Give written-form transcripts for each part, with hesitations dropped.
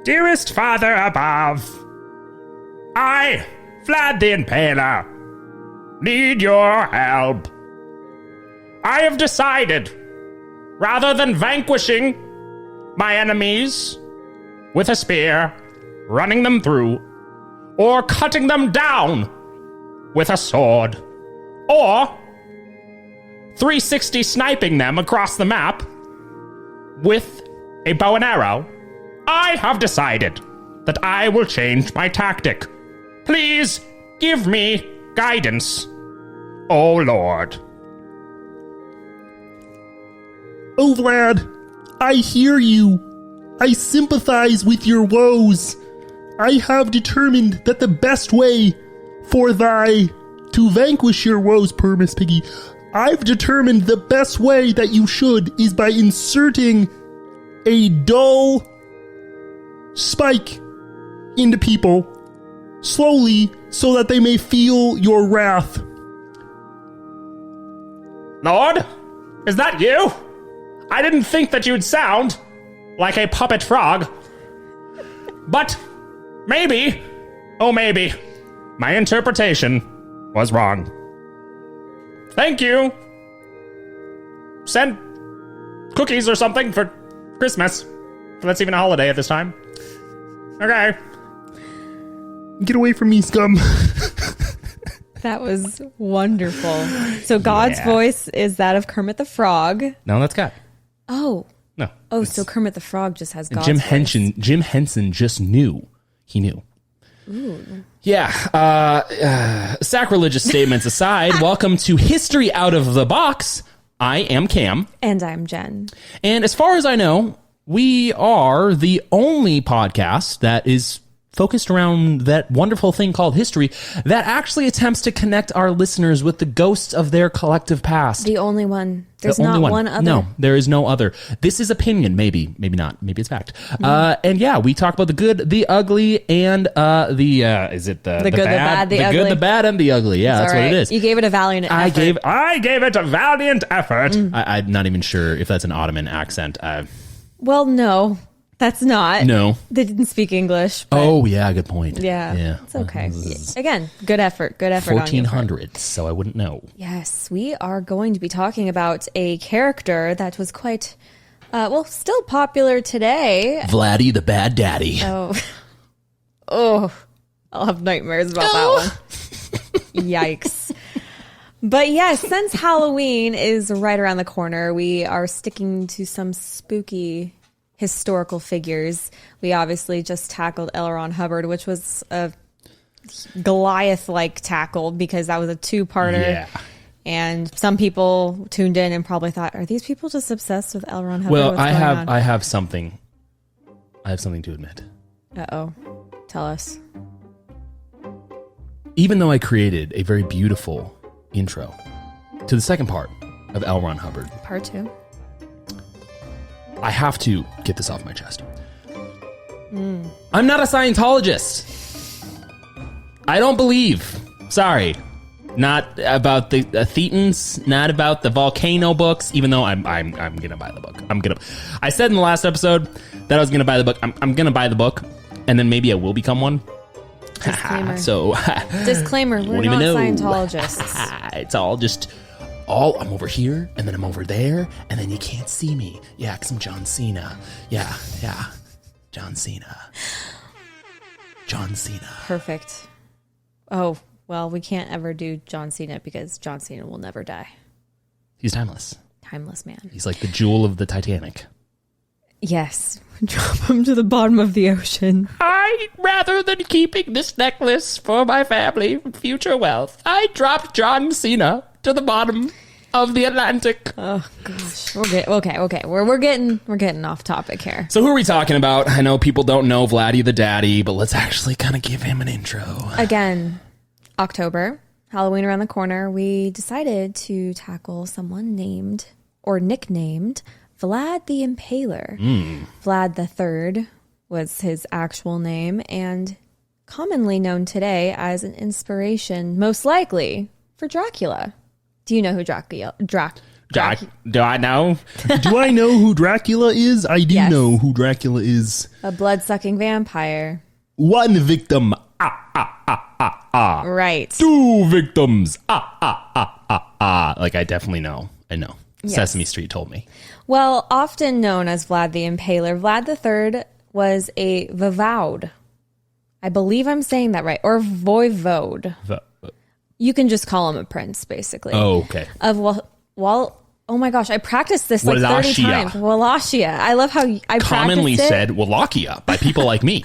Dearest Father above, I, Vlad the Impaler, need your help. I have decided, rather than vanquishing my enemies with a spear, running them through, or cutting them down with a sword, or 360 sniping them across the map with a bow and arrow, I have decided that I will change my tactic. Please give me guidance, oh Lord. Oh, Vlad, I hear you. I sympathize with your woes. I have determined that the best way for thy to vanquish your woes, poor Miss Piggy, I've determined the best way that you should is by inserting a dull spike into people slowly so that they may feel your wrath. Lord, is that you? I didn't think that you'd sound like a puppet frog. But maybe, oh maybe, my interpretation was wrong. Thank you. Send cookies or something for Christmas. If that's even a holiday at this time. Okay. Get away from me, scum. That was wonderful. So God's voice is that of Kermit the Frog. No, that's God. Oh. No. Oh, so Kermit the Frog just has God's Jim voice. Jim Henson just knew. He knew. Ooh. Yeah. Sacrilegious statements aside, welcome to History Out of the Box. I am Cam. And I'm Jen. And as far as I know, we are the only podcast that is focused around that wonderful thing called history that actually attempts to connect our listeners with the ghosts of their collective past. The only one. There's not one other. No, there is no other. This is opinion, maybe not. Maybe it's fact. And yeah, we talk about the good, the ugly, and is it the good, the bad, the ugly? Good, the bad, and the ugly. Yeah, that's what it is. You gave it a valiant effort. I gave it a valiant effort. I'm not even sure if that's an Ottoman accent. Well, no. That's not. No. They didn't speak English. Oh, yeah, good point. Yeah. It's okay. Again, good effort. Good effort. 1400s, so I wouldn't know. Yes, we are going to be talking about a character that was quite, still popular today. Vladdy the Bad Daddy. Oh, I'll have nightmares about that one. Yikes. But yes, since Halloween is right around the corner, we are sticking to some spooky historical figures. We obviously just tackled L. Ron Hubbard, which was a Goliath-like tackle because that was a two-parter. Yeah. And some people tuned in and probably thought, are these people just obsessed with L. Ron Hubbard? Well, I have something to admit. Uh-oh. Tell us. Even though I created a very beautiful intro to the second part of L. Ron Hubbard. Part 2. I have to get this off my chest. I'm not a Scientologist. I don't believe. Sorry. Not about the Thetans, not about the volcano books, even though I'm gonna buy the book. I said in the last episode that I was gonna buy the book. I'm gonna buy the book, and then maybe I will become one. Disclaimer. Disclaimer, we're not Scientologists. It's all just... I'm over here, and then I'm over there, and then you can't see me. Yeah, because I'm John Cena. Yeah. John Cena. Perfect. Oh, well, we can't ever do John Cena because John Cena will never die. He's timeless. Timeless man. He's like the jewel of the Titanic. Yes. Drop him to the bottom of the ocean. Rather than keeping this necklace for my family future wealth, I dropped John Cena to the bottom of the Atlantic. Oh gosh, okay. We're getting off topic here. So who are we talking about? I know people don't know Vladdy the Daddy, but let's actually kind of give him an intro. Again, October, Halloween around the corner. We decided to tackle someone named or nicknamed Vlad the Impaler. Vlad the III was his actual name and commonly known today as an inspiration, most likely, for Dracula. Do you know who Dracula Do I know? Do I know who Dracula is? I do Yes. know who Dracula is. A blood-sucking vampire. One victim. Right. Two victims. Like, I definitely know. I know. Yes. Sesame Street told me. Well, often known as Vlad the Impaler, Vlad the III was a voivode. I believe I'm saying that right. Or voivode. You can just call him a prince, basically. Oh, okay. Of oh my gosh, I practiced this like 30 wa-laa-she-uh. times. Wa-laa-she-uh. I love how I Commonly practiced it. said Wallachia by people like me.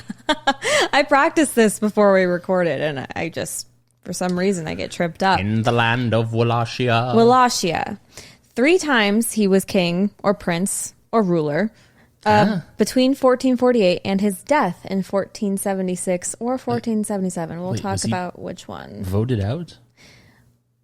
I practiced this before we recorded, and I just, for some reason, I get tripped up. In the land of Wallachia. Wallachia. 3 times he was king or prince or ruler between 1448 and his death in 1476 or 1477. We'll talk about which one. Voted out?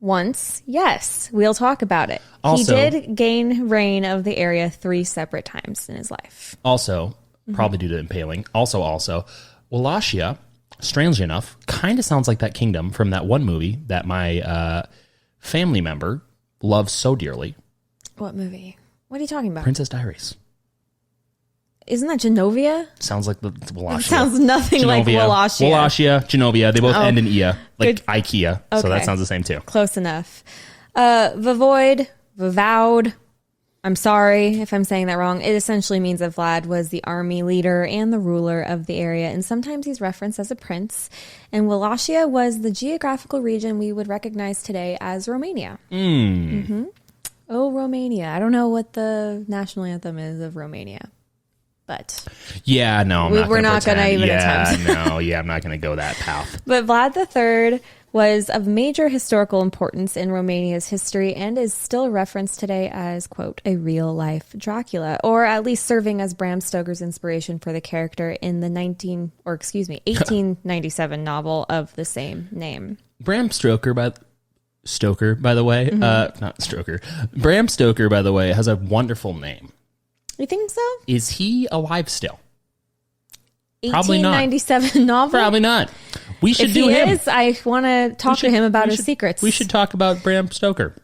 Once, yes, we'll talk about it. Also- he did gain reign of the area 3 separate times in his life. Also, probably due to impaling. Also, Wallachia, strangely enough, kind of sounds like that kingdom from that one movie that my family member loves so dearly. What movie? What are you talking about? Princess Diaries. Isn't that Genovia? Sounds like the Wallachia. Sounds nothing like Wallachia. Wallachia, Genovia. They both end in ia, like Good. IKEA. So Okay. that sounds the same too. Close enough. Voivode, voivowd. I'm sorry if I'm saying that wrong. It essentially means that Vlad was the army leader and the ruler of the area, and sometimes he's referenced as a prince. And Wallachia was the geographical region we would recognize today as Romania. Oh, Romania. I don't know what the national anthem is of Romania, but... Yeah, no, We're not gonna pretend. even yeah, attempt. I'm not going to go that path. But Vlad the III was of major historical importance in Romania's history and is still referenced today as, quote, a real-life Dracula, or at least serving as Bram Stoker's inspiration for the character in the 1897 novel of the same name. Bram Stoker, by the way, not Stoker. Bram Stoker, by the way, has a wonderful name. You think so? Is he alive still? Probably not. 1897 novel? Probably not. We should If do he him. is, I want to talk to him about his secrets. We should talk about Bram Stoker.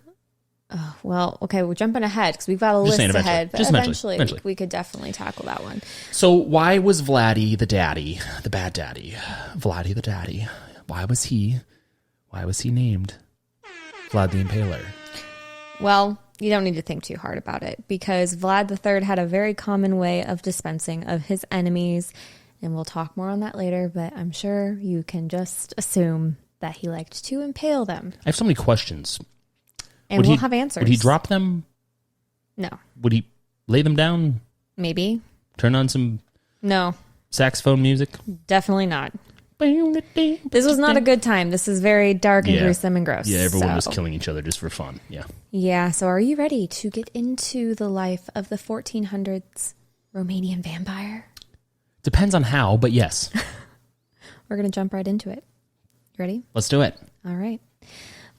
Well, okay, we're jumping ahead because we've got a Just list saying eventually. ahead. But Just eventually, eventually. we could definitely tackle that one. So why was Vladdy the daddy, the bad daddy, Vladdy the daddy? Why was he named Vlad the Impaler? Well, you don't need to think too hard about it because Vlad the III had a very common way of dispensing of his enemies, and we'll talk more on that later, but I'm sure you can just assume that he liked to impale them. I have so many questions. And we'll have answers. Would he drop them? No. Would he lay them down? Maybe. Turn on some No. saxophone music? Definitely not. This was not a good time. This is very dark and gruesome and gross. Yeah, everyone was So- killing each other just for fun. Yeah. Yeah, so are you ready to get into the life of the 1400s Romanian vampire? Depends on how, but yes. We're going to jump right into it. You ready? Let's do it. All right.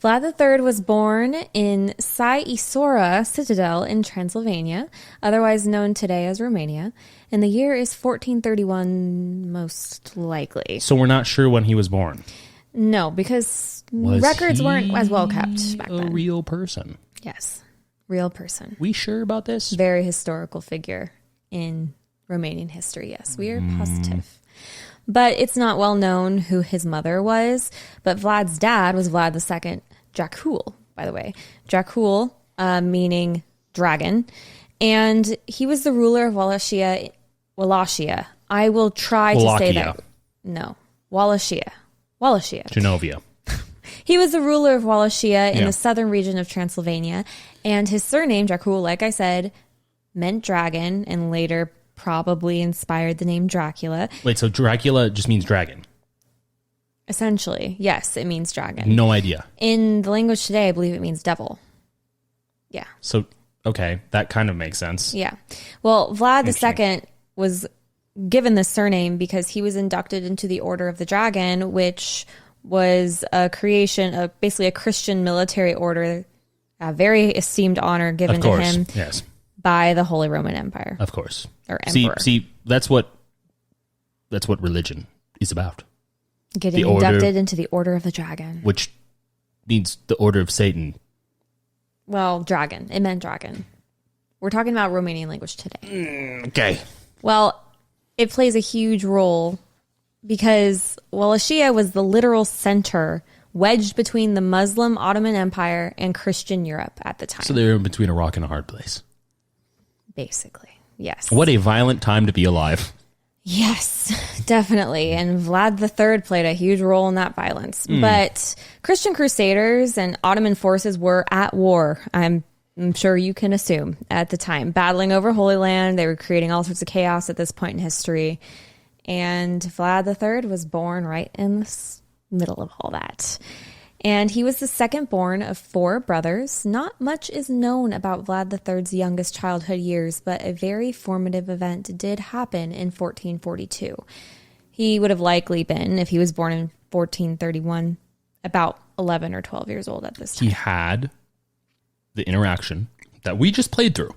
Vlad the III was born in sigh-ee-sor-ah Citadel in Transylvania, otherwise known today as Romania, and the year is 1431 most likely. So we're not sure when he was born. No, because Was records he weren't as well kept back a then. real person? Yes, real person. We sure about this? Very historical figure in Romanian history, yes. We are positive. But it's not well known who his mother was, but Vlad's dad was Vlad II Dracul, by the way. Dracul, meaning dragon. And he was the ruler of Wallachia. I will try to say that. Wallachia. No. Wallachia. Genovia. He was the ruler of Wallachia in Yeah. the southern region of Transylvania. And his surname, Dracul, like I said, meant dragon and later probably inspired the name Dracula. Wait, so Dracula just means dragon? Essentially, yes, it means dragon. No idea. In the language today, I believe it means devil. Yeah. So, okay, that kind of makes sense. Yeah. Well, Vlad Interesting. II was given this surname because he was inducted into the Order of the Dragon, which was a creation of basically a Christian military order, a very esteemed honor given Of course, to him yes, by the Holy Roman Empire of course. or emperor. See, that's what religion is about, Getting the order- inducted into the Order of the Dragon. which means the Order of Satan Well, dragon. It meant dragon. We're talking about Romanian language today. Okay. Well, it plays a huge role because wa-laa-she-uh was the literal center wedged between the Muslim Ottoman Empire and Christian Europe at the time. So they were in between a rock and a hard place. Basically, yes. What a violent time to be alive. Yes, definitely. And Vlad the III played a huge role in that violence. But Christian crusaders and Ottoman forces were at war, I'm sure you can assume, at the time. Battling over Holy Land, they were creating all sorts of chaos at this point in history. And Vlad the III was born right in the middle of all that. And he was the second born of 4 brothers. Not much is known about Vlad the III's youngest childhood years, but a very formative event did happen in 1442. He would have likely been, if he was born in 1431, about 11 or 12 years old at this time. He had the interaction that we just played through.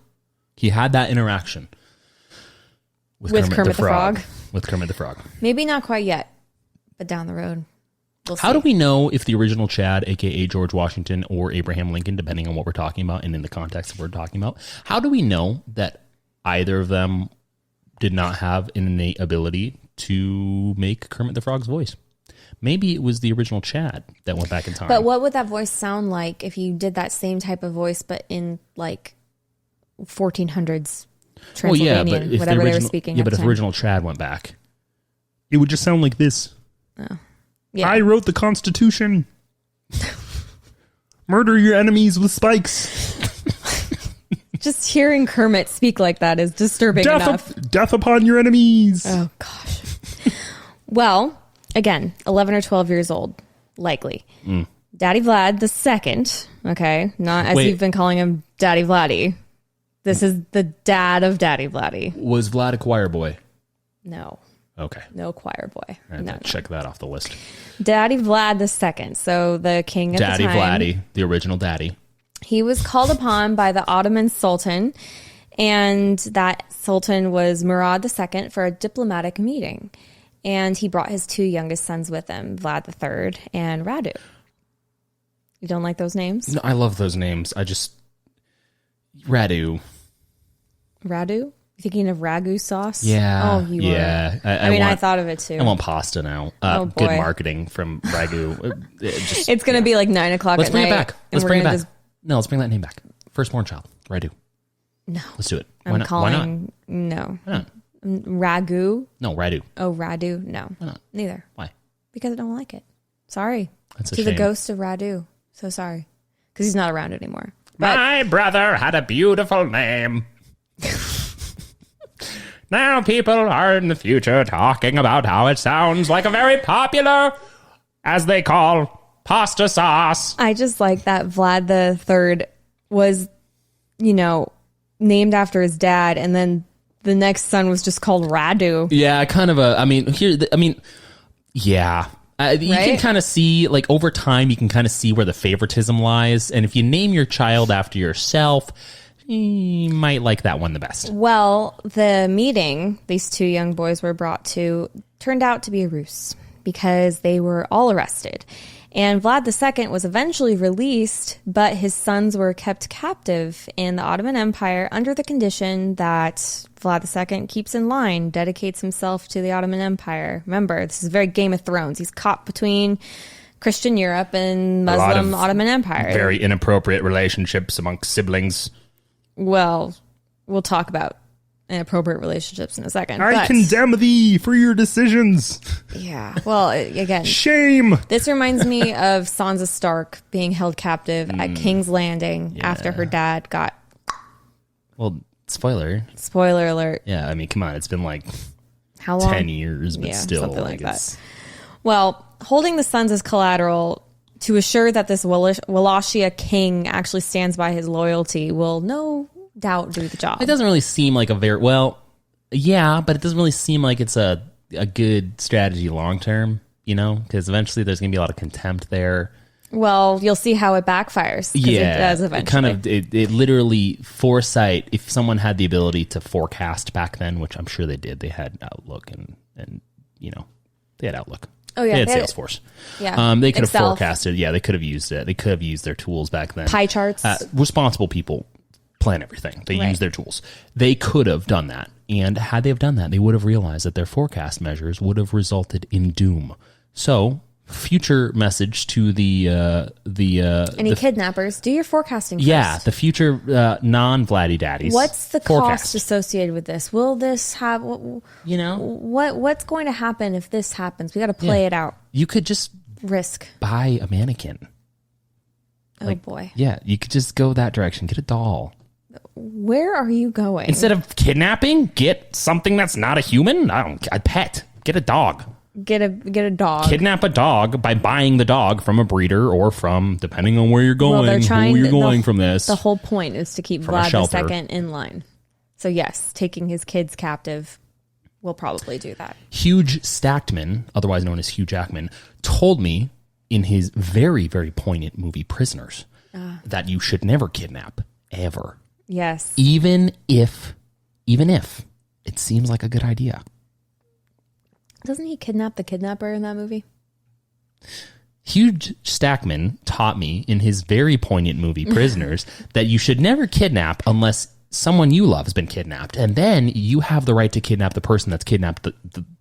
He had that interaction with Kermit the Frog. With Kermit the Frog. Maybe not quite yet, but down the road. We'll How do we know if the original Chad, a.k.a. George Washington or Abraham Lincoln, depending on what we're talking about and in the context of what we're talking about, how do we know that either of them did not have an innate ability to make Kermit the Frog's voice? Maybe it was the original Chad that went back in time. But what would that voice sound like if you did that same type of voice, but in like 1400s Transylvania, whatever they were speaking? Yeah, but if original Chad went back, It would just sound like this. Oh. Yeah. I wrote the Constitution. Murder your enemies with spikes. Just hearing Kermit speak like that is disturbing enough. Death upon your enemies. Oh, gosh. Well, again, 11 or 12 years old, likely. Daddy Vlad the second, okay? Not as you've been calling him Daddy Vladdy. This is the dad of Daddy Vladdy. Was Vlad a choir boy? No. Okay. No choir boy. No. Check that off the list. Daddy Vlad the second, so the king at Daddy the time. Vladdy, the original daddy. He was called upon by the Ottoman Sultan, and that Sultan was Murad II for a diplomatic meeting. And he brought his 2 youngest sons with him, Vlad the III and Radu. You don't like those names? No, I love those names. Radu. Radu? You thinking of ragu sauce? Yeah. Oh, you yeah. were. I thought of it too. I want pasta now. Oh, boy. Good marketing from ragu. It's going to be like 9 o'clock Let's at bring night. it back. Let's bring it back. No, let's bring that name back. Firstborn child. Radu. No. Let's do it. Why not? No. Why not? Ragu? No, Radu. Oh, Radu? No. Why not? Neither. Why? Because I don't like it. Sorry. That's a to shame. the ghost of Radu. So sorry. Because he's not around anymore. But My brother had a beautiful name. Now people are in the future talking about how it sounds like a very popular, as they call, pasta sauce. I just like that Vlad the III was, named after his dad, and then the next son was just called Radu. Yeah, kind of yeah. You can kind of see, like, over time, you can kind of see where the favoritism lies. And if you name your child after yourself, you might like that one the best. Well, the meeting these 2 young boys were brought to turned out to be a ruse because they were all arrested. And Vlad II was eventually released, but his sons were kept captive in the Ottoman Empire under the condition that Vlad II keeps in line, dedicates himself to the Ottoman Empire. Remember, this is very Game of Thrones. He's caught between Christian Europe and Muslim Ottoman Empire. Very inappropriate relationships amongst siblings. Well, we'll talk about inappropriate relationships in a second. I condemn thee for your decisions. Yeah. Well, again, Shame. this reminds me of Sansa Stark being held captive at King's Landing after her dad got... Well, spoiler Spoiler alert. Yeah, I mean, come on. It's been like How long? 10 years, but still. Something like that. Well, holding the sons as collateral to assure that this wa-laa-she-uh king actually stands by his loyalty will no doubt do the job. It doesn't really seem like a very... Well, yeah, but it doesn't really seem like it's a good strategy long term, because eventually there's going to be a lot of contempt there. Well, you'll see how it backfires. Yeah, it does eventually. It literally, foresight, if someone had the ability to forecast back then, which I'm sure they did, they had Outlook and they had Outlook. Oh, yeah. They had Salesforce. Yeah. They could Excel. have forecasted. Yeah, they could have used it. They could have used their tools back then. Pie charts. Responsible people plan everything. They Right. use their tools. They could have done that. And had they have done that, they would have realized that their forecast measures would have resulted in doom. So, future message to Any kidnappers, do your forecasting first. yeah, the future non-Vladdy daddies. What's the forecast. cost associated with this? Will this have what's going to happen if this happens? We got to play it out. You could just Risk. buy a mannequin. Oh boy. Yeah, you could just go that direction. Get a doll. Where are you going? Instead of kidnapping, get something that's not a human. A pet. Get a dog. Get a dog. Kidnap a dog by buying the dog from a breeder or from, depending on where you're going, they're trying who you're to- going from this. The whole point is to keep From a Vlad shelter. II in line. So yes, taking his kids captive will probably do that. Hugh Stackman, otherwise known as Hugh Jackman, told me in his very, very poignant movie Prisoners that you should never kidnap, ever. Yes. Even if it seems like a good idea. Doesn't he kidnap the kidnapper in that movie? Hugh Stackman taught me in his very poignant movie Prisoners that you should never kidnap unless someone you love has been kidnapped, and then you have the right to kidnap the person that's kidnapped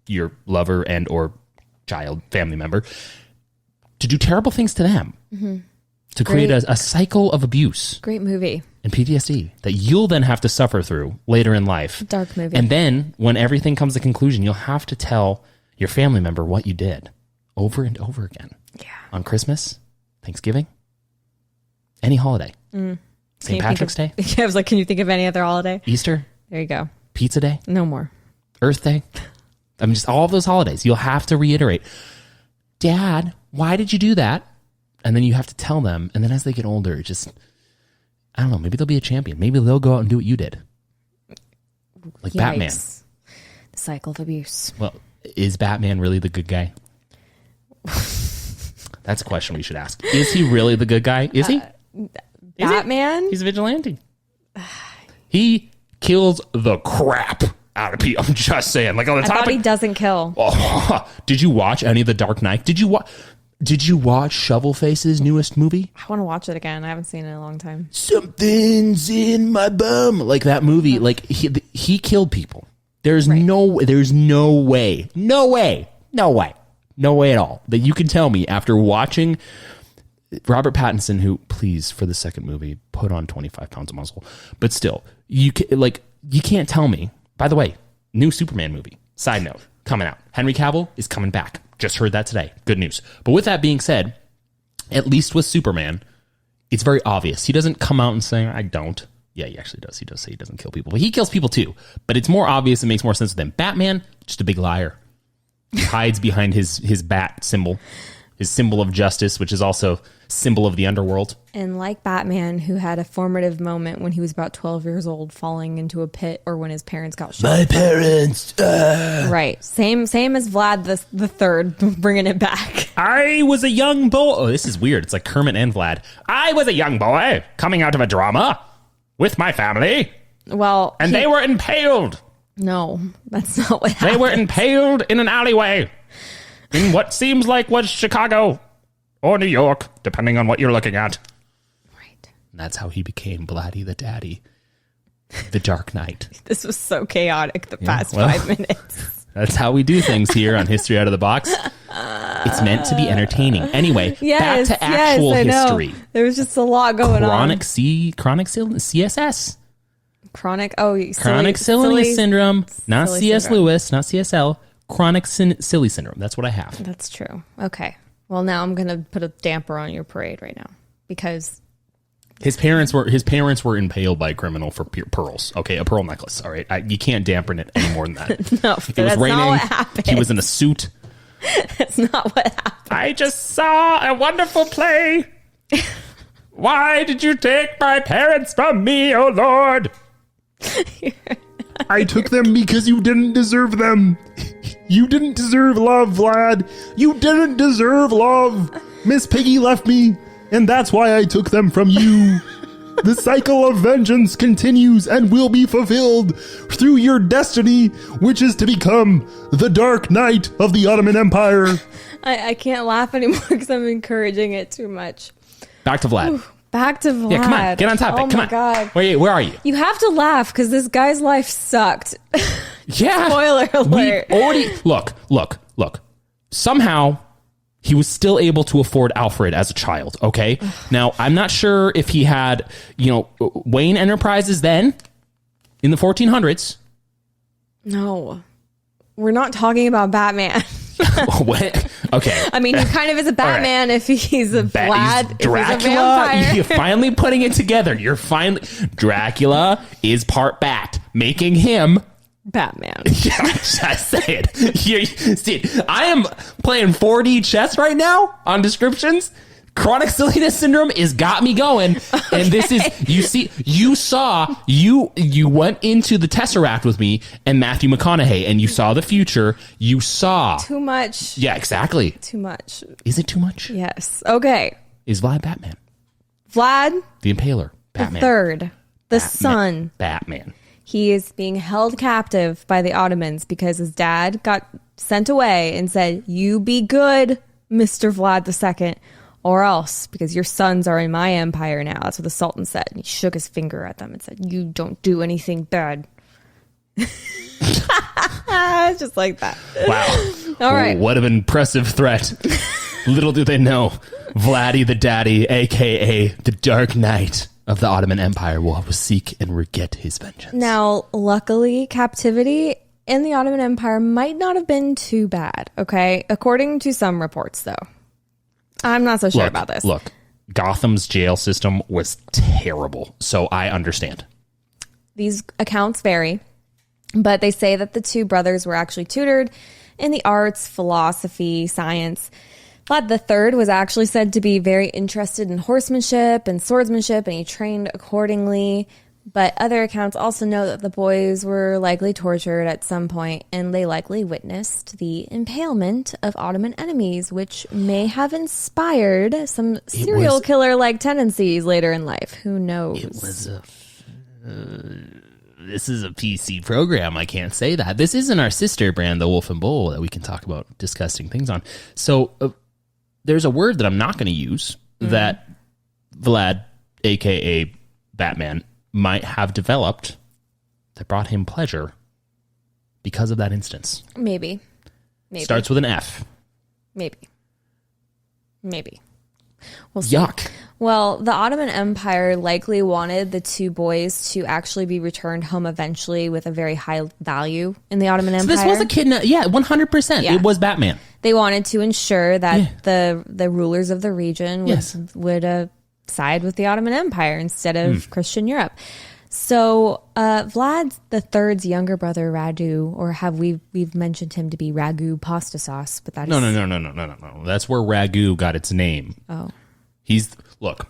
your lover and or child, family member, to do terrible things to them, to create a cycle of abuse Great movie. and PTSD that you'll then have to suffer through later in life. Dark movie. And then when everything comes to conclusion, you'll have to tell your family member what you did over and over again. Yeah. On Christmas, Thanksgiving, any holiday. St. Patrick's Day, I was like, can you think of any other holiday? Easter, There you go. Pizza Day, No more. Earth Day. I mean, just all of those holidays. You'll have to reiterate, Dad, why did you do that? And then you have to tell them. And then as they get older, it just, I don't know, maybe they'll be a champion. Maybe they'll go out and do what you did. Like Batman. Yikes. The cycle of abuse. Well, is Batman really the good guy? That's a question we should ask. Is he really the good guy? Is he? Is he? Batman? He's a vigilante. He kills the crap out of people. I'm just saying. Like on the I thought topic. he doesn't kill. Oh, did you watch any of the Dark Knight? Did you watch Shovelface's newest movie? I want to watch it again. I haven't seen it in a long time. Something's in my bum. Like that movie. Like he killed people. There's no way at all that you can tell me after watching Robert Pattinson, who, please, for the second movie, put on 25 pounds of muscle. But still, you can't tell me. By the way, new Superman movie. Side note, coming out. Henry Cavill is coming back. Just heard that today. Good news. But with that being said, at least with Superman, it's very obvious. He doesn't come out and say, I don't. Yeah, he actually does. He does say he doesn't kill people. But he kills people too. But it's more obvious. It makes more sense with him. Batman, just a big liar. He hides behind his bat symbol. His symbol of justice, which is also symbol of the underworld. And like Batman, who had a formative moment when he was about 12 years old, falling into a pit, or when his parents got shot. My parents. Right. Same as Vlad the III, bringing it back. I was a young boy. Oh, this is weird. It's like Kermit and Vlad. I was a young boy coming out of a drama with my family. Well, And they were impaled. No, that's not what happened. They were impaled in an alleyway in what seems like was Chicago or New York, depending on what you're looking at. Right. And that's how he became Vladdy the Daddy, the Dark Knight. This was so chaotic the past 5 minutes. That's how we do things here on History Out of the Box. It's meant to be entertaining. Anyway, back to actual I history. know. There was just a lot going on. CSS. Chronic Silly syndrome. Not silly C.S. syndrome. Lewis, not CSL. Chronic silly syndrome. That's what I have. That's true. Okay. Well, now I'm going to put a damper on your parade right now because His parents were impaled by a criminal for pearls. Okay, a pearl necklace. All right, you can't dampen it any more than that. no, It was that's raining. not what happened. He was in a suit. That's not what happened. I just saw a wonderful play. Why did you take my parents from me, oh Lord? I took them because you didn't deserve them. You didn't deserve love, Vlad. You didn't deserve love. Miss Piggy left me, and that's why I took them from you. The cycle of vengeance continues and will be fulfilled through your destiny, which is to become the Dark Knight of the Ottoman Empire. I can't laugh anymore because I'm encouraging it too much. Back to Vlad. Ooh, back to Vlad. Yeah, come on. Get on topic. Oh come my on. God. Where are you? You have to laugh because this guy's life sucked. Yeah. Spoiler alert. We already look. Somehow he was still able to afford Alfred as a child, okay? Now, I'm not sure if he had, Wayne Enterprises then in the 1400s. No. We're not talking about Batman. What? Okay. I mean, he kind of is a Batman if he's a Vlad, if Dracula. he's a vampire. You're finally putting it together. Dracula is part bat, making him Batman. Yeah, I say it. See, I am playing 4D chess right now on descriptions. Chronic silliness syndrome is got me going, and this is you went into the Tesseract with me and Matthew McConaughey, and you saw the future. You saw Too much. Yeah, exactly. Too much. Is it too much? Yes. Okay. Is Vlad Batman? Vlad The Impaler. Batman. the Third, the son. Batman. He is being held captive by the Ottomans because his dad got sent away and said, "You be good, Mr. Vlad II, or else, because your sons are in my empire now." That's what the Sultan said. And he shook his finger at them and said, "You don't do anything bad." Just like that. Wow. All right. What an impressive threat. Little do they know, Vladdy the Daddy, a.k.a. the Dark Knight of the Ottoman Empire, will seek and get his vengeance. Now, luckily, captivity in the Ottoman Empire might not have been too bad, okay? According to some reports, though. I'm not so sure about this. Look, Gotham's jail system was terrible, so I understand. These accounts vary, but they say that the two brothers were actually tutored in the arts, philosophy, science. Vlad the III was actually said to be very interested in horsemanship and swordsmanship, and he trained accordingly. But other accounts also note that the boys were likely tortured at some point, and they likely witnessed the impalement of Ottoman enemies, which may have inspired some serial killer-like tendencies later in life. Who knows? It was this is a PC program. I can't say that. This isn't our sister brand, the Wolf and Bull, that we can talk about disgusting things on. So there's a word that I'm not going to use that Vlad, a.k.a. Batman, might have developed that brought him pleasure because of that instance. Maybe. Starts with an F. Maybe. We'll see. Yuck. Well, the Ottoman Empire likely wanted the two boys to actually be returned home eventually with a very high value in the Ottoman Empire. So this was a kidnap. Yeah, 100%. Yeah. It was Batman. They wanted to ensure that the rulers of the region would side with the Ottoman Empire instead of Christian Europe. So Vlad the III's younger brother Radu, or have we've mentioned him to be Ragu pasta sauce, but that No. That's where Ragu got its name. Oh. Look,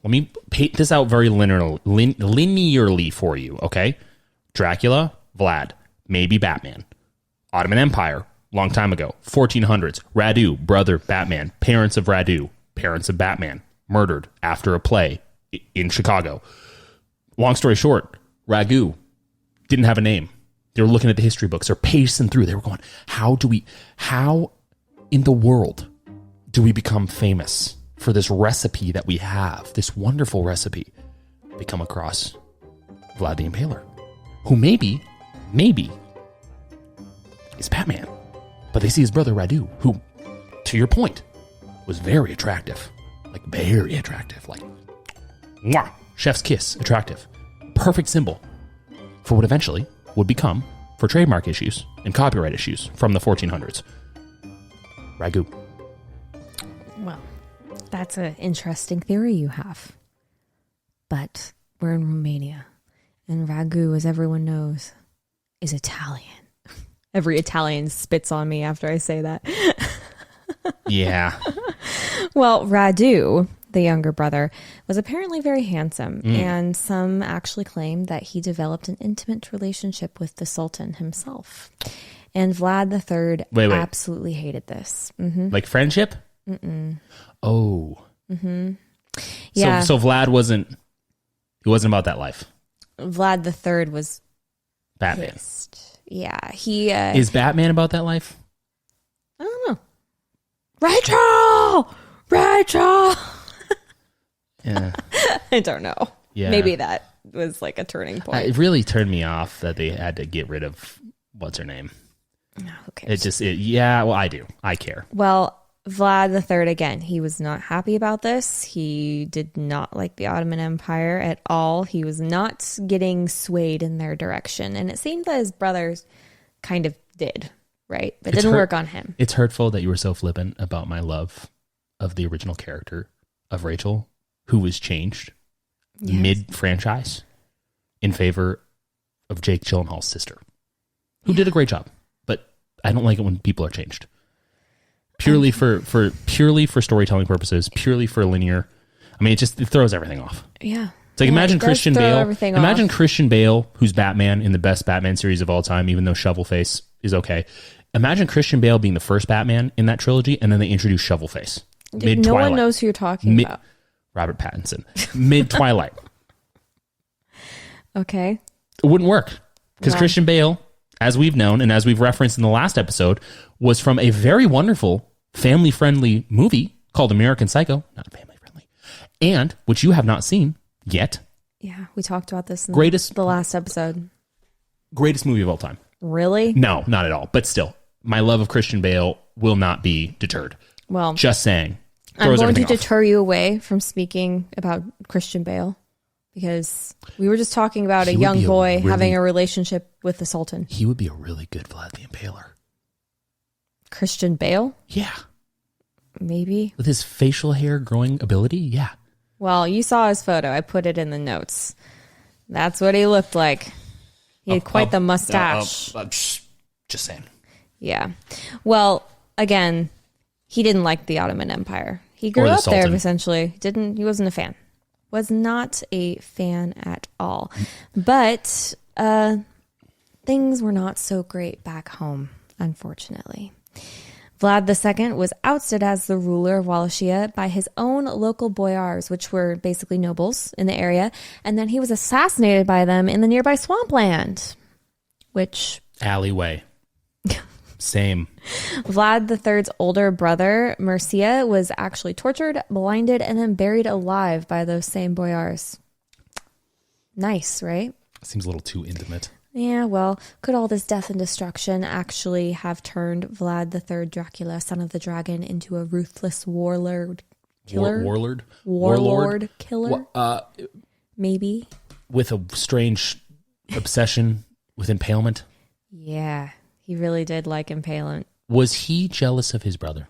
let me paint this out very linearly for you, okay? Dracula, Vlad, maybe Batman. Ottoman Empire, long time ago, 1400s. Radu, brother, Batman. Parents of Radu, parents of Batman. Murdered after a play in Chicago. Long story short, Ragu didn't have a name. They were looking at the history books. They're pacing through. They were going, how in the world do we become famous for this recipe that we have, this wonderful recipe? They come across Vlad the Impaler, who maybe is Batman. But they see his brother Radu, who, to your point, was very attractive. Like, very attractive. Like, mwah, chef's kiss, attractive. Perfect symbol for what eventually would become, for trademark issues and copyright issues from the 1400s, Ragu. Well, that's an interesting theory you have. But we're in Romania, and Ragu, as everyone knows, is Italian. Every Italian spits on me after I say that. Yeah. Well, Radu, the younger brother, was apparently very handsome, and some actually claim that he developed an intimate relationship with the Sultan himself. And Vlad the III absolutely hated this. Mm-hmm. Like friendship? Mm-mm. Oh. Mm-hmm. Yeah. So Vlad wasn't He wasn't about that life. Vlad the III was Batman. pissed. Yeah, he Is Batman about that life? I don't know. Rachel. Yeah. I don't know. Yeah. Maybe that was like a turning point. It really turned me off that they had to get rid of what's her name. Okay. Well, I do. I care. Well, Vlad the III, again, he was not happy about this. He did not like the Ottoman Empire at all. He was not getting swayed in their direction. And it seemed that his brothers kind of did, right? But it didn't work on him. It's hurtful that you were so flippant about my love of the original character of Rachel, who was changed mid-franchise in favor of Jake Gyllenhaal's sister, who did a great job. But I don't like it when people are changed. Purely for storytelling purposes, purely for linear. I mean, it throws everything off. Yeah. It's like imagine Christian Bale. Imagine Christian Bale, who's Batman in the best Batman series of all time, even though Shovelface is okay. Imagine Christian Bale being the first Batman in that trilogy, and then they introduce Shovelface. No one knows who you're talking about. Robert Pattinson. Mid-Twilight. Okay. It wouldn't work. Because Christian Bale, as we've known, and as we've referenced in the last episode, was from a very wonderful, family-friendly movie called American Psycho. Not family-friendly. And, which you have not seen yet. Yeah, we talked about this in the last episode. Greatest movie of all time. Really? No, not at all. But still, my love of Christian Bale will not be deterred. Well, just saying. I'm going to deter you away from speaking about Christian Bale because we were just talking about a young boy having a relationship with the Sultan. He would be a really good Vlad the Impaler. Christian Bale? Yeah. Maybe. With his facial hair growing ability? Yeah. Well, you saw his photo. I put it in the notes. That's what he looked like. He had quite the mustache. Just saying. Yeah. Well, again, he didn't like the Ottoman Empire. He grew up there essentially. He wasn't a fan. Was not a fan at all. But things were not so great back home, unfortunately. Vlad II was ousted as the ruler of Wallachia by his own local boyars, which were basically nobles in the area, and then he was assassinated by them in the nearby swampland, which... Alleyway. Same. Vlad III's older brother, Mircea, was actually tortured, blinded, and then buried alive by those same boyars. Nice, right? Seems a little too intimate. Yeah, well, could all this death and destruction actually have turned Vlad III Dracula, son of the dragon, into a ruthless warlord killer? Warlord killer? Maybe. With a strange obsession with impalement? Yeah, he really did like impalement. Was he jealous of his brother?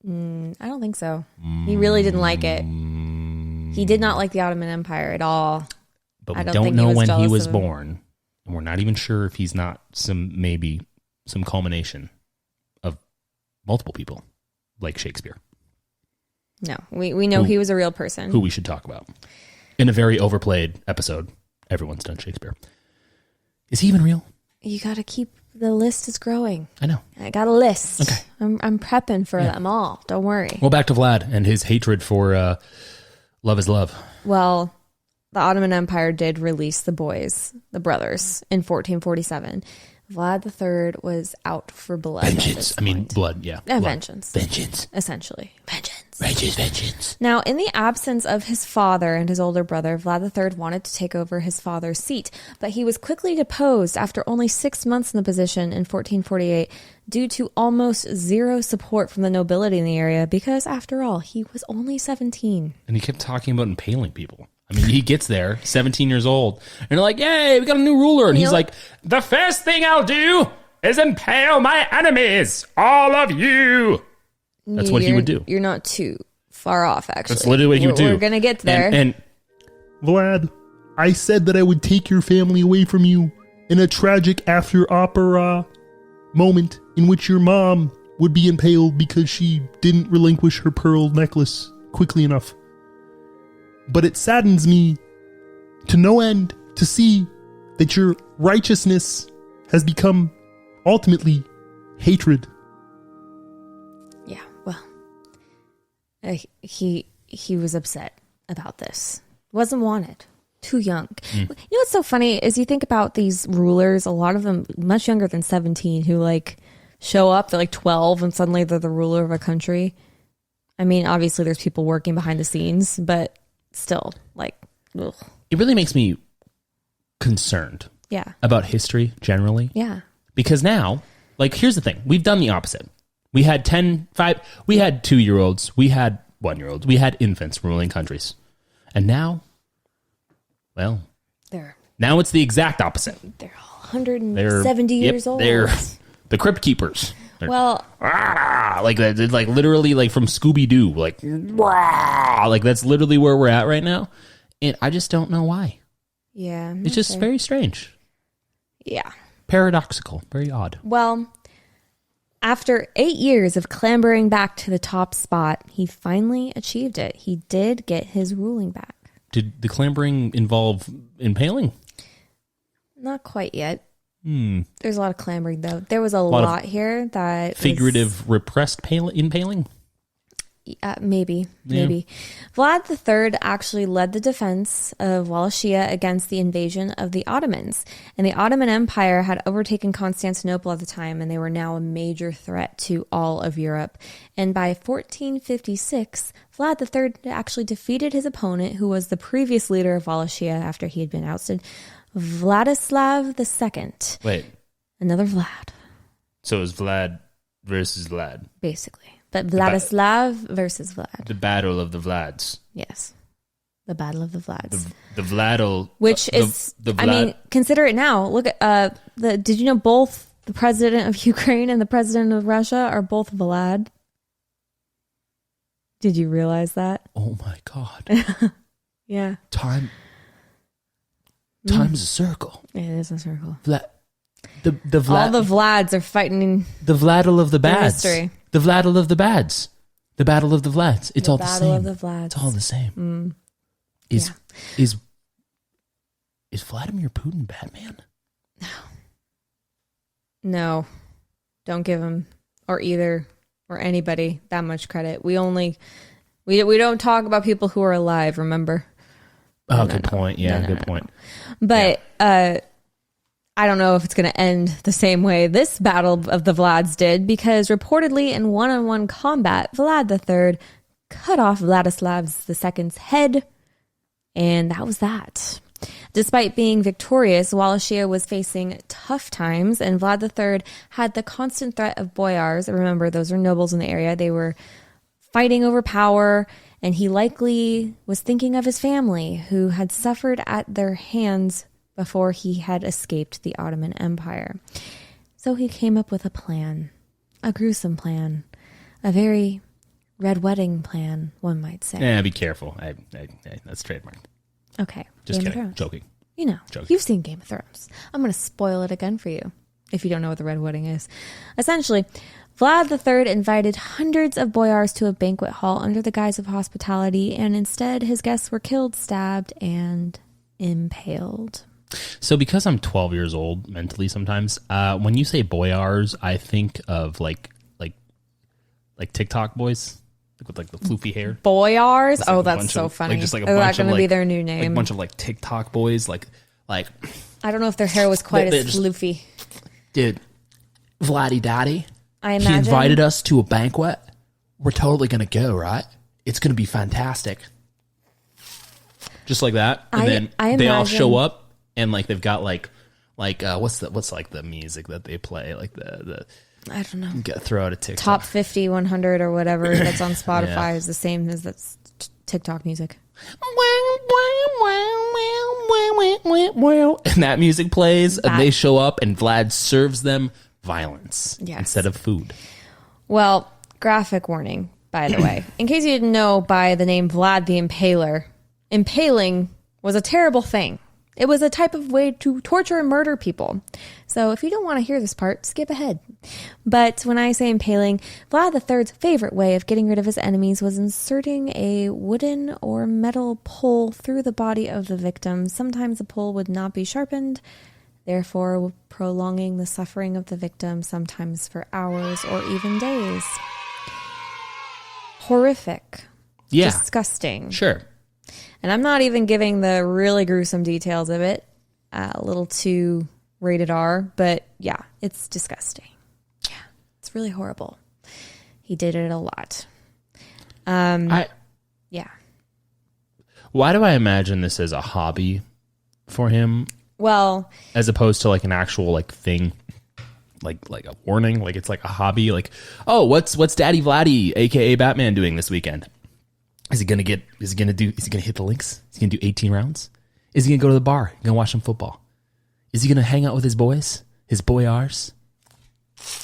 I don't think so. He really didn't like it. He did not like the Ottoman Empire at all. But we don't know when he was born. And we're not even sure if he's not some culmination of multiple people, like Shakespeare. No, we know he was a real person. Who we should talk about. In a very overplayed episode, everyone's done Shakespeare. Is he even real? You got to keep... The list is growing. I know. I got a list. Okay. I'm prepping for them all. Don't worry. Well, back to Vlad and his hatred for love is love. Well, the Ottoman Empire did release the brothers, in 1447. Vlad III was out for blood. Vengeance. Blood, yeah. Vengeance. Vengeance. Essentially. Vengeance. Vengeance. Now, in the absence of his father and his older brother, Vlad III wanted to take over his father's seat, but he was quickly deposed after only 6 months in the position in 1448 due to almost zero support from the nobility in the area because, after all, he was only 17. And he kept talking about impaling people. I mean, he gets there, 17 years old, and they're like, yay, we got a new ruler. And he's like, the first thing I'll do is impale my enemies, all of you. That's what he would do. You're not too far off, actually. That's literally what he would do. We're going to get there. And Vlad, I said that I would take your family away from you in a tragic after-opera moment in which your mom would be impaled because she didn't relinquish her pearl necklace quickly enough. But it saddens me to no end to see that your righteousness has become ultimately hatred. Yeah, well, he was upset about this. Wasn't wanted. Too young. You know what's so funny is you think about these rulers, a lot of them much younger than 17, who like show up, they're like 12 and suddenly they're the ruler of a country. I mean, obviously there's people working behind the scenes, but still, like, ugh. It really makes me concerned about history generally. Yeah. Because now, like, here's the thing. We've done the opposite. We had 2-year-olds. We had 1-year-olds. We had infants ruling countries. And now, well, now it's the exact opposite. They're 170 years old. They're the Crypt Keepers. Well, like literally like from Scooby-Doo. Like that's literally where we're at right now. And I just don't know why. Yeah. It's just very strange. Yeah. Paradoxical. Very odd. Well, after 8 years of clambering back to the top spot, he finally achieved it. He did get his ruling back. Did the clambering involve impaling? Not quite yet. There's a lot of clambering, though. There was a lot here that figurative repressed impaling? Maybe. Vlad the III actually led the defense of Wallachia against the invasion of the Ottomans. And the Ottoman Empire had overtaken Constantinople at the time, and they were now a major threat to all of Europe. And by 1456, Vlad the III actually defeated his opponent, who was the previous leader of Wallachia after he had been ousted, Vladislav II. Wait. Another Vlad. So it was Vlad versus Vlad. Basically. But Vladislav versus Vlad. The Battle of the Vlads. Yes. The Battle of the Vlads. The Vlad'll... Which is... I mean, consider it now. Look at... did you know both the president of Ukraine and the president of Russia are both Vlad? Did you realize that? Oh my God. Yeah. Time's a circle. It is a circle. The Vlad... All the Vlads are fighting in... The Vlad'll of the Bads. History. The Vlad'll of the Bads. The Battle of the Vlads. It's all the same. Battle of the Vlads. It's all the same. Is Vladimir Putin Batman? No. Don't give him or anybody that much credit. We don't talk about people who are alive, remember? Oh, good point. Yeah, good point. But I don't know if it's going to end the same way this Battle of the Vlads did, because reportedly in one-on-one combat, Vlad the III cut off Vladislav II's head, and that was that. Despite being victorious, Wallachia was facing tough times, and Vlad the III had the constant threat of boyars. Remember, those are nobles in the area. They were fighting over power, and he likely was thinking of his family, who had suffered at their hands before he had escaped the Ottoman Empire. So he came up with a plan, a gruesome plan, a very red wedding plan, one might say. Yeah, be careful. That's trademark. Okay. Just Game of kidding. Thrones. Joking. You know, you've seen Game of Thrones. I'm going to spoil it again for you if you don't know what the red wedding is. Essentially, Vlad III invited hundreds of boyars to a banquet hall under the guise of hospitality, and instead his guests were killed, stabbed, and impaled. So because I'm 12 years old mentally sometimes, when you say boyars, I think of like TikTok boys with like the floofy hair. Boyars? Oh, that's so funny. Is that going to be their new name? Like a bunch of like TikTok boys, like. I don't know if their hair was quite as floofy. Dude, Vladdy Daddy. I imagine. He invited us to a banquet. We're totally going to go, right? It's going to be fantastic. Just like that. And then they all show up. And like they've got like what's like the music that they play, like the I don't know. Throw out a TikTok. Top 50, 100 or whatever that's on Spotify is the same as that's TikTok music. And that music plays, and they show up, and Vlad serves them violence instead of food. Well, graphic warning, by the way. In case you didn't know, by the name Vlad the Impaler, impaling was a terrible thing. It was a type of way to torture and murder people. So if you don't want to hear this part, skip ahead. But when I say impaling, Vlad III's favorite way of getting rid of his enemies was inserting a wooden or metal pole through the body of the victim. Sometimes the pole would not be sharpened, therefore prolonging the suffering of the victim, sometimes for hours or even days. Horrific. Yeah. Disgusting. Sure. And I'm not even giving the really gruesome details of it. A little too rated R, but yeah, it's disgusting. Yeah, it's really horrible. He did it a lot. Yeah. Why do I imagine this as a hobby for him? Well, as opposed to like an actual like thing, like a warning, like it's like a hobby. Like, oh, what's Daddy Vladdy, a.k.a. Batman, doing this weekend? Is he gonna hit the links? Is he gonna do 18 rounds? Is he gonna go to the bar? Gonna watch some football? Is he gonna hang out with his boys, his boyars?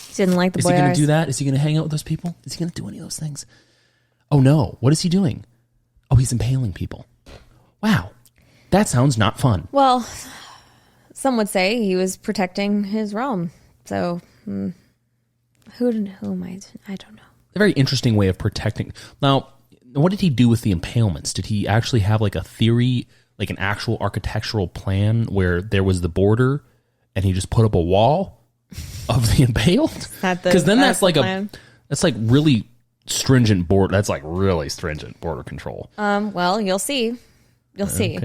He didn't like the boyars. Is he gonna do that? Is he gonna hang out with those people? Is he gonna do any of those things? Oh no, what is he doing? Oh, he's impaling people. Wow, that sounds not fun. Well, some would say he was protecting his realm. So, who am I? I don't know. A very interesting way of protecting. Now, what did he do with the impalements? Did he actually have like a theory, like an actual architectural plan where there was the border and he just put up a wall of the impaled? Because then that's like that's like really stringent border. That's like really stringent border control. Well, you'll see. You'll see.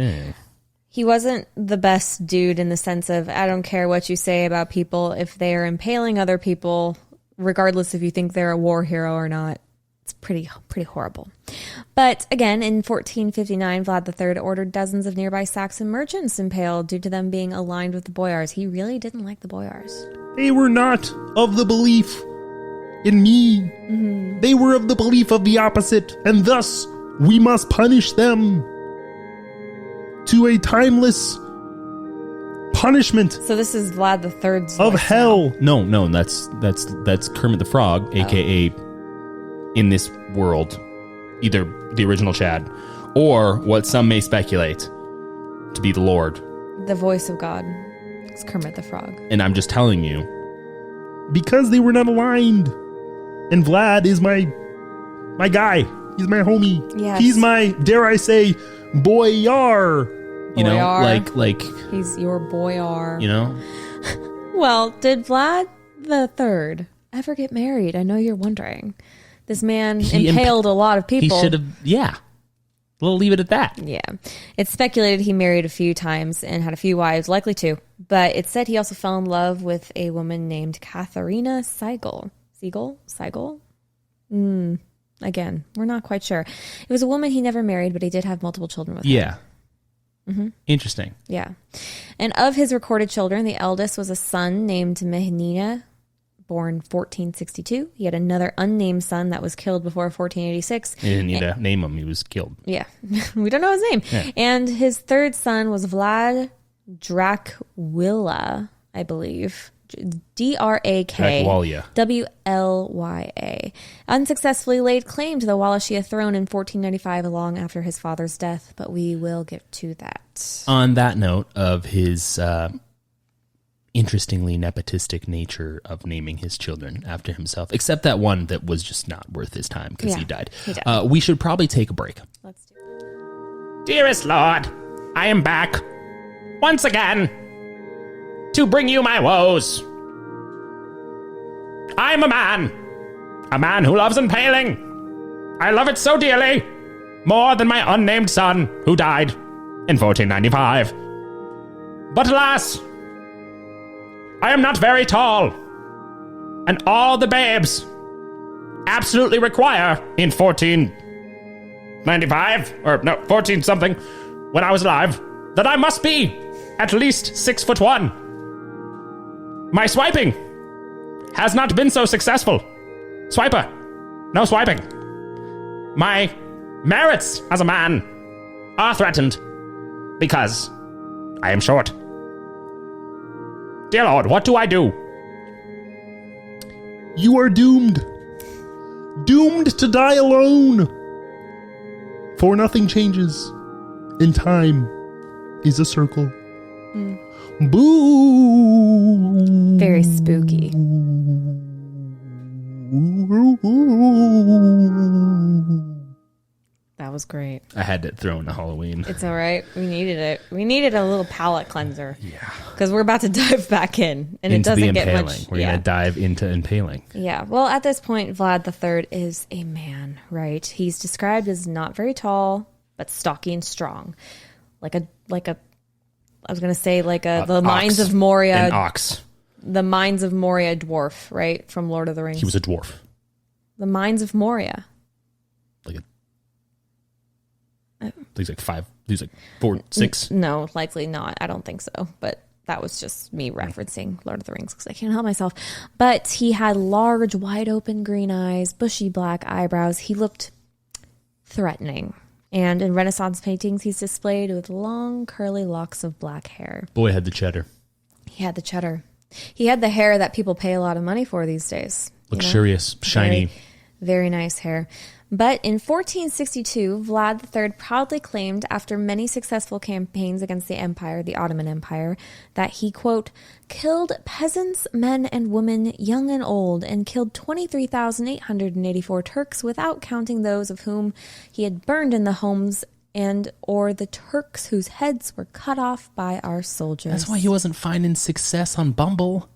He wasn't the best dude in the sense of, I don't care what you say about people. If they are impaling other people, regardless if you think they're a war hero or not, it's pretty horrible. But again, in 1459, Vlad the III ordered dozens of nearby Saxon merchants impaled due to them being aligned with the boyars. He really didn't like the boyars. They were not of the belief in me. Mm-hmm. They were of the belief of the opposite, and thus we must punish them to a timeless punishment. So this is Vlad the III's of hell. Now. No, that's Kermit the Frog, a.k.a. in this world, either the original Chad or what some may speculate to be the Lord. The voice of God. It's Kermit the Frog. And I'm just telling you. Because they were not aligned. And Vlad is my guy. He's my homie. Yes. He's my, dare I say, boyar. You know, like he's your boyar. You know? Well, did Vlad the III ever get married? I know you're wondering. This man impaled a lot of people. He should have, yeah. We'll leave it at that. Yeah. It's speculated he married a few times and had a few wives, likely two. But it said he also fell in love with a woman named Katharina Sigel. Sigel? Again, we're not quite sure. It was a woman he never married, but he did have multiple children with her. Yeah. Mm-hmm. Interesting. Yeah. And of his recorded children, the eldest was a son named Mehnina, born 1462. He had another unnamed son that was killed before 1486. You didn't need to name him. He was killed. Yeah. We don't know his name. Yeah. And his third son was Vlad Dracula, I believe. Dracwalya. W-L-Y-A. Unsuccessfully laid claim to the wa-laa-she-uh throne in 1495 long after his father's death, but we will get to that. On that note of his interestingly nepotistic nature of naming his children after himself, except that one that was just not worth his time because he died. We should probably take a break. Let's do it. Dearest Lord, I am back once again to bring you my woes. I am a man who loves impaling. I love it so dearly, more than my unnamed son who died in 1495. But alas, I am not very tall, and all the babes absolutely require in 1495, or no, 14 something, when I was alive, that I must be at least 6'1". My swiping has not been so successful. Swiper, no swiping. My merits as a man are threatened because I am short. Dear Lord, what do I do? You are doomed. Doomed to die alone. For nothing changes, and time is a circle. Boo. Very spooky. That was great. I had to throw in the Halloween. It's all right. We needed it. We needed a little palate cleanser. Yeah. Because we're about to dive back in. And into it doesn't the get impaling. much. We're going to dive into impaling. Yeah. Well, at this point, Vlad the III is a man, right? He's described as not very tall, but stocky and strong. I was going to say the Mines of Moria. An ox. The Mines of Moria dwarf, right? From Lord of the Rings. He was a dwarf. The Mines of Moria. He's like 5. He's like 4, 6. No, likely not. I don't think so. But that was just me referencing Lord of the Rings because I can't help myself. But he had large, wide open green eyes, bushy black eyebrows. He looked threatening. And in Renaissance paintings, he's displayed with long, curly locks of black hair. Boy had the cheddar. He had the cheddar. He had the hair that people pay a lot of money for these days. Luxurious, shiny. Very, very nice hair. But in 1462, Vlad III proudly claimed, after many successful campaigns against the empire, the Ottoman Empire, that he, quote, killed peasants, men and women, young and old, and killed 23,884 Turks without counting those of whom he had burned in the homes and or the Turks whose heads were cut off by our soldiers. That's why he wasn't finding success on Bumble.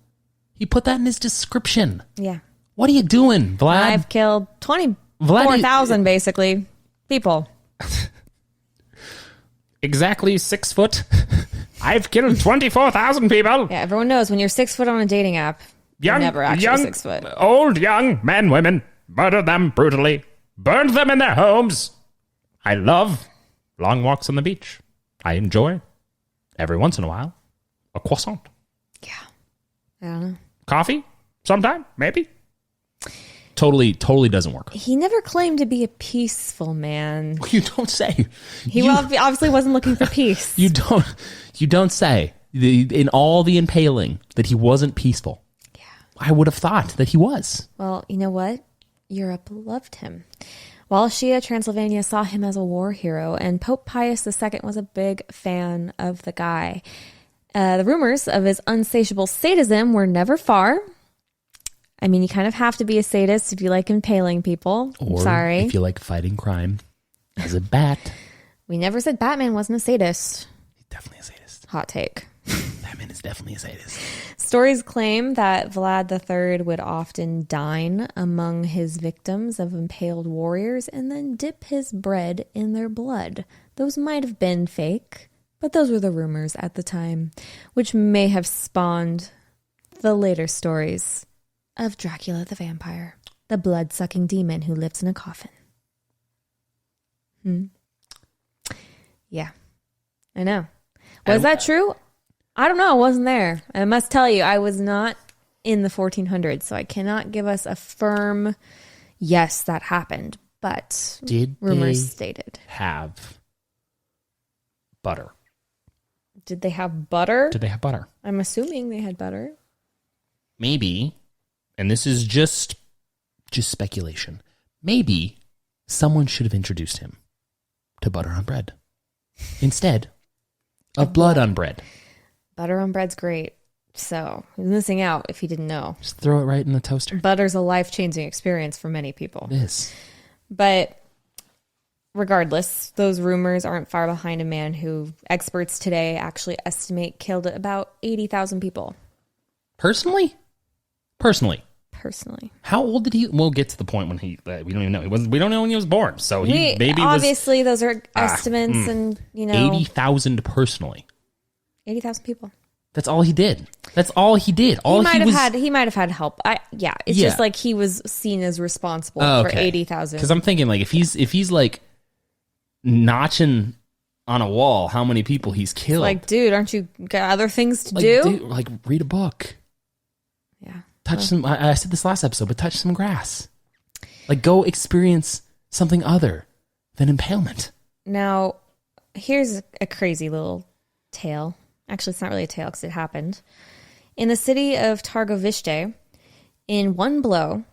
He put that in his description. Yeah. What are you doing, Vlad? I've killed 24,000, basically, people. Exactly 6 foot. I've killed 24,000 people. Yeah, everyone knows when you're 6 foot on a dating app, you're never actually 6 foot. Old, young, men, women. Murdered them brutally. Burned them in their homes. I love long walks on the beach. I enjoy, every once in a while, a croissant. Yeah. I don't know. Coffee? Sometime? Maybe. Totally doesn't work. He never claimed to be a peaceful man. You don't say. He obviously wasn't looking for peace. You don't say. In all the impaling that he wasn't peaceful. Yeah. I would have thought that he was. Well, you know what? Europe loved him. Wallachia, Transylvania saw him as a war hero, and Pope Pius II was a big fan of the guy. The rumors of his unsatiable sadism were never far. I mean, you kind of have to be a sadist if you like impaling people. Or sorry. if you like fighting crime as a bat. We never said Batman wasn't a sadist. He's definitely a sadist. Hot take. Batman is definitely a sadist. Stories claim that Vlad III would often dine among his victims of impaled warriors and then dip his bread in their blood. Those might have been fake, but those were the rumors at the time, which may have spawned the later stories of Dracula the vampire, the blood-sucking demon who lives in a coffin. Yeah, I know. Was that true? I don't know. I wasn't there. I must tell you, I was not in the 1400s, so I cannot give us a firm yes, that happened. But rumors stated. Have butter? Did they have butter? Did they have butter? I'm assuming they had butter. Maybe, and this is just speculation, maybe someone should have introduced him to butter on bread instead of blood on bread. Butter on bread's great. So he's missing out if he didn't know. Just throw it right in the toaster. Butter's a life-changing experience for many people. It is. But regardless, those rumors aren't far behind a man who experts today actually estimate killed about 80,000 people. Personally? How old did he? We'll get to the point when we don't even know. We don't know when he was born. So he maybe obviously those are estimates, and 80,000 personally. 80,000 people. That's all he did. He might have had help. It's just like he was seen as responsible for 80,000. Because I'm thinking like if he's like notching on a wall how many people he's killed. Like, dude, aren't you got other things to do? Dude, like read a book. Yeah. Touch some. I said this last episode, but touch some grass. Like go experience something other than impalement. Now, here's a crazy little tale. Actually, it's not really a tale because it happened. In the city of Targovishte, in one blow,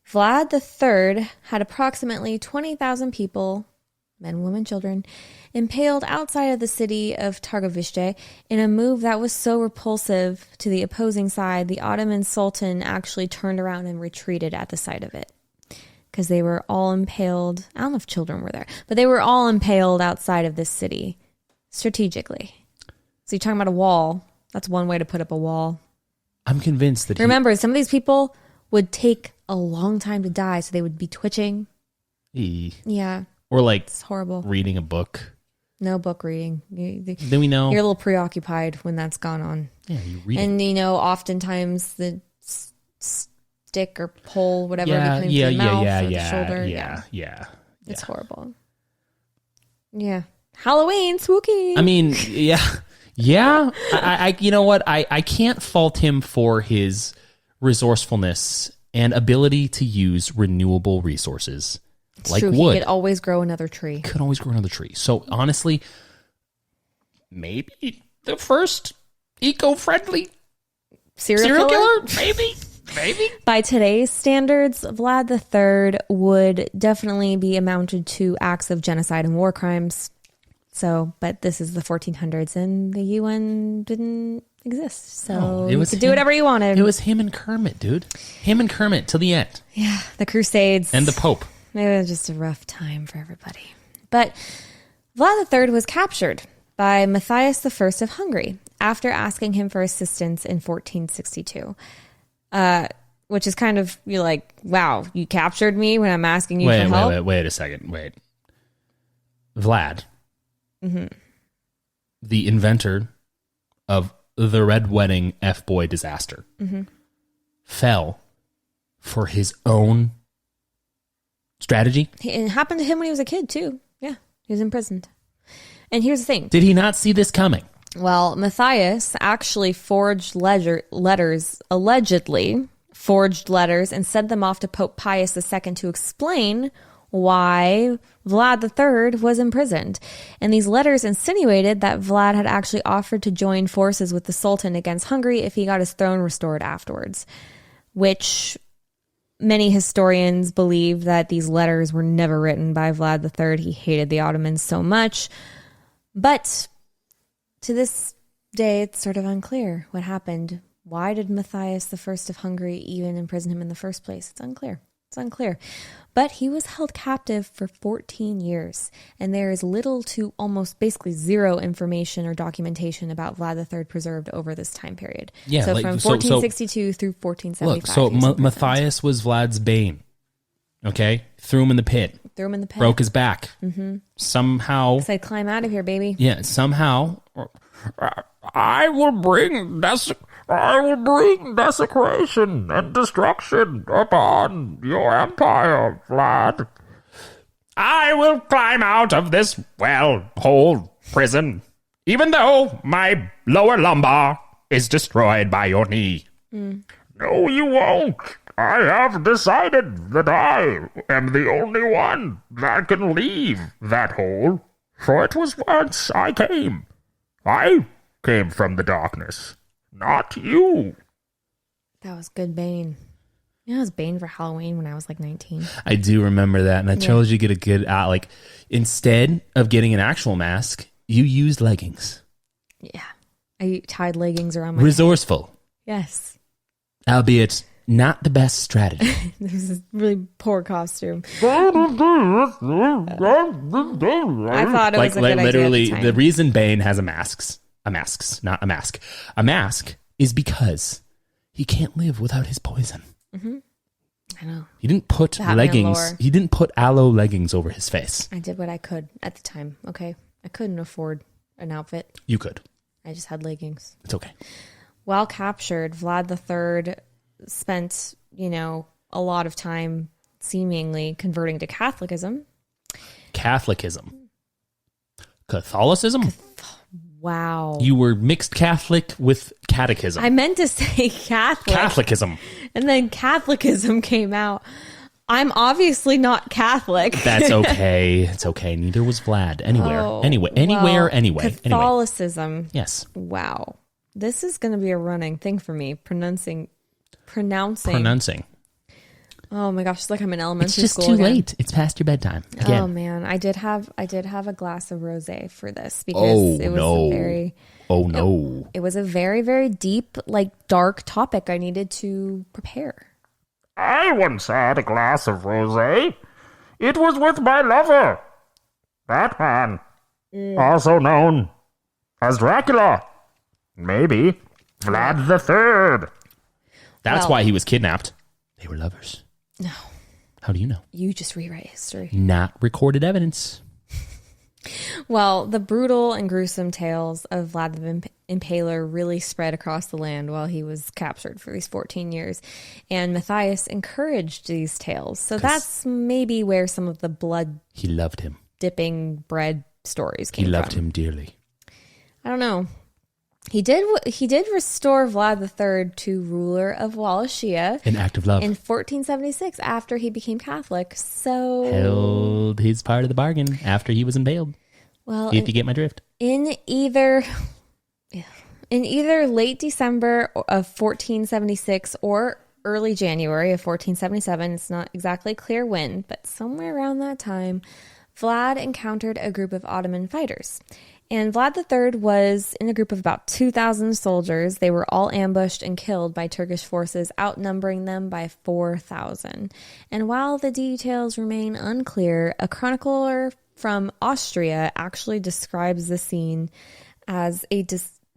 Vlad III had approximately 20,000 people, men, women, children, impaled outside of the city of Targovishte in a move that was so repulsive to the opposing side, the Ottoman Sultan actually turned around and retreated at the sight of it. Because they were all impaled. I don't know if children were there, but they were all impaled outside of this city strategically. So you're talking about a wall. That's one way to put up a wall. I'm convinced that Remember, some of these people would take a long time to die, so they would be twitching. Yeah. Or like It's horrible. reading a book. No book reading. Then we know. You're a little preoccupied when that's gone on. Yeah, you read it. And, oftentimes the stick or pole, whatever, Yeah, becomes yeah, the mouth yeah, or the yeah, shoulder. yeah. It's horrible. Yeah. Halloween, spooky. I mean, yeah. I you know what? I can't fault him for his resourcefulness and ability to use renewable resources. It's like true. wood. He could always grow another tree. Could always grow another tree. So honestly, maybe the first eco-friendly Serial killer? Maybe. By today's standards, Vlad the III would definitely be amounted to acts of genocide and war crimes. So, but this is the 1400s and the UN didn't exist. So you could do whatever you wanted. It was him and Kermit, dude. Him and Kermit till the end. Yeah, the Crusades. And the Pope. It was just a rough time for everybody. But Vlad the III was captured by Matthias I of Hungary after asking him for assistance in 1462. Which is kind of, you're like, wow, you captured me when I'm asking you for help? Wait a second. Wait. Vlad, the inventor of the Red Wedding F-Boy disaster, fell for his own strategy? It happened to him when he was a kid, too. Yeah, he was imprisoned. And here's the thing. Did he not see this coming? Well, Matthias actually allegedly forged letters and sent them off to Pope Pius II to explain why Vlad III was imprisoned. And these letters insinuated that Vlad had actually offered to join forces with the Sultan against Hungary if he got his throne restored afterwards, which many historians believe that these letters were never written by Vlad III. He hated the Ottomans so much. But to this day, it's sort of unclear what happened. Why did Matthias I of Hungary even imprison him in the first place? It's unclear. But he was held captive for 14 years, and there is little to almost basically zero information or documentation about Vlad III preserved over this time period. Yeah, so like, from so- 1462 through 1475. Look, so he was imprisoned. Matthias was Vlad's bane. Okay? Threw him in the pit. Threw him in the pit. Broke his back. Somehow. Said, climb out of here, baby. Yeah, somehow. I will bring desecration and destruction upon your empire, Vlad. I will climb out of this well-hole prison, even though my lower lumbar is destroyed by your knee. No, you won't. I have decided that I am the only one that can leave that hole, for it was once I came. I came from the darkness, not you. That was good Bane. I was Bane for Halloween when I was like 19. I do remember that, and I told you to get a good, instead of getting an actual mask, you used leggings. Yeah. I tied leggings around my Resourceful. Yes. Albeit not the best strategy. This is a really poor costume. I thought it was a good literally, idea at the reason Bane has a mask is because he can't live without his poison. I know. He didn't put Batman leggings. lore. He didn't put aloe leggings over his face. I did what I could at the time, okay? I couldn't afford an outfit. You could. I just had leggings. It's okay. While captured, Vlad III spent, a lot of time seemingly converting to Catholicism. Catholicism. Catholicism? Wow. You were mixed Catholic with catechism. I meant to say Catholic. Catholicism. And then Catholicism came out. I'm obviously not Catholic. That's okay. It's okay. Neither was Vlad. Anywhere. Anyway. Catholicism. Yes. Wow. This is going to be a running thing for me. Pronouncing. Oh my gosh, it's like I'm in elementary It's just school too again. late. It's past your bedtime. Again. Oh man, I did have a glass of rosé for this because it was a very, very deep, dark topic I needed to prepare. I once had a glass of rosé. It was with my lover, Batman, also known as Dracula. Maybe Vlad the III. That's Well- why he was kidnapped. They were lovers. No. How do you know? You just rewrite history. Not recorded evidence. Well, the brutal and gruesome tales of Vlad the Impaler really spread across the land while he was captured for these 14 years. And Matthias encouraged these tales. So that's maybe where some of the blood He loved him. dipping bread stories came He from. loved him dearly. I don't know. He did restore Vlad the III to ruler of Wallachia An act of love. in 1476 after he became Catholic. So, Held his part of the bargain after he was impaled. well, If you get my drift. in either late December of 1476 or early January of 1477, it's not exactly clear when, but somewhere around that time, Vlad encountered a group of Ottoman fighters. And Vlad III was in a group of about 2,000 soldiers. They were all ambushed and killed by Turkish forces, outnumbering them by 4,000. And while the details remain unclear, a chronicler from Austria actually describes the scene as a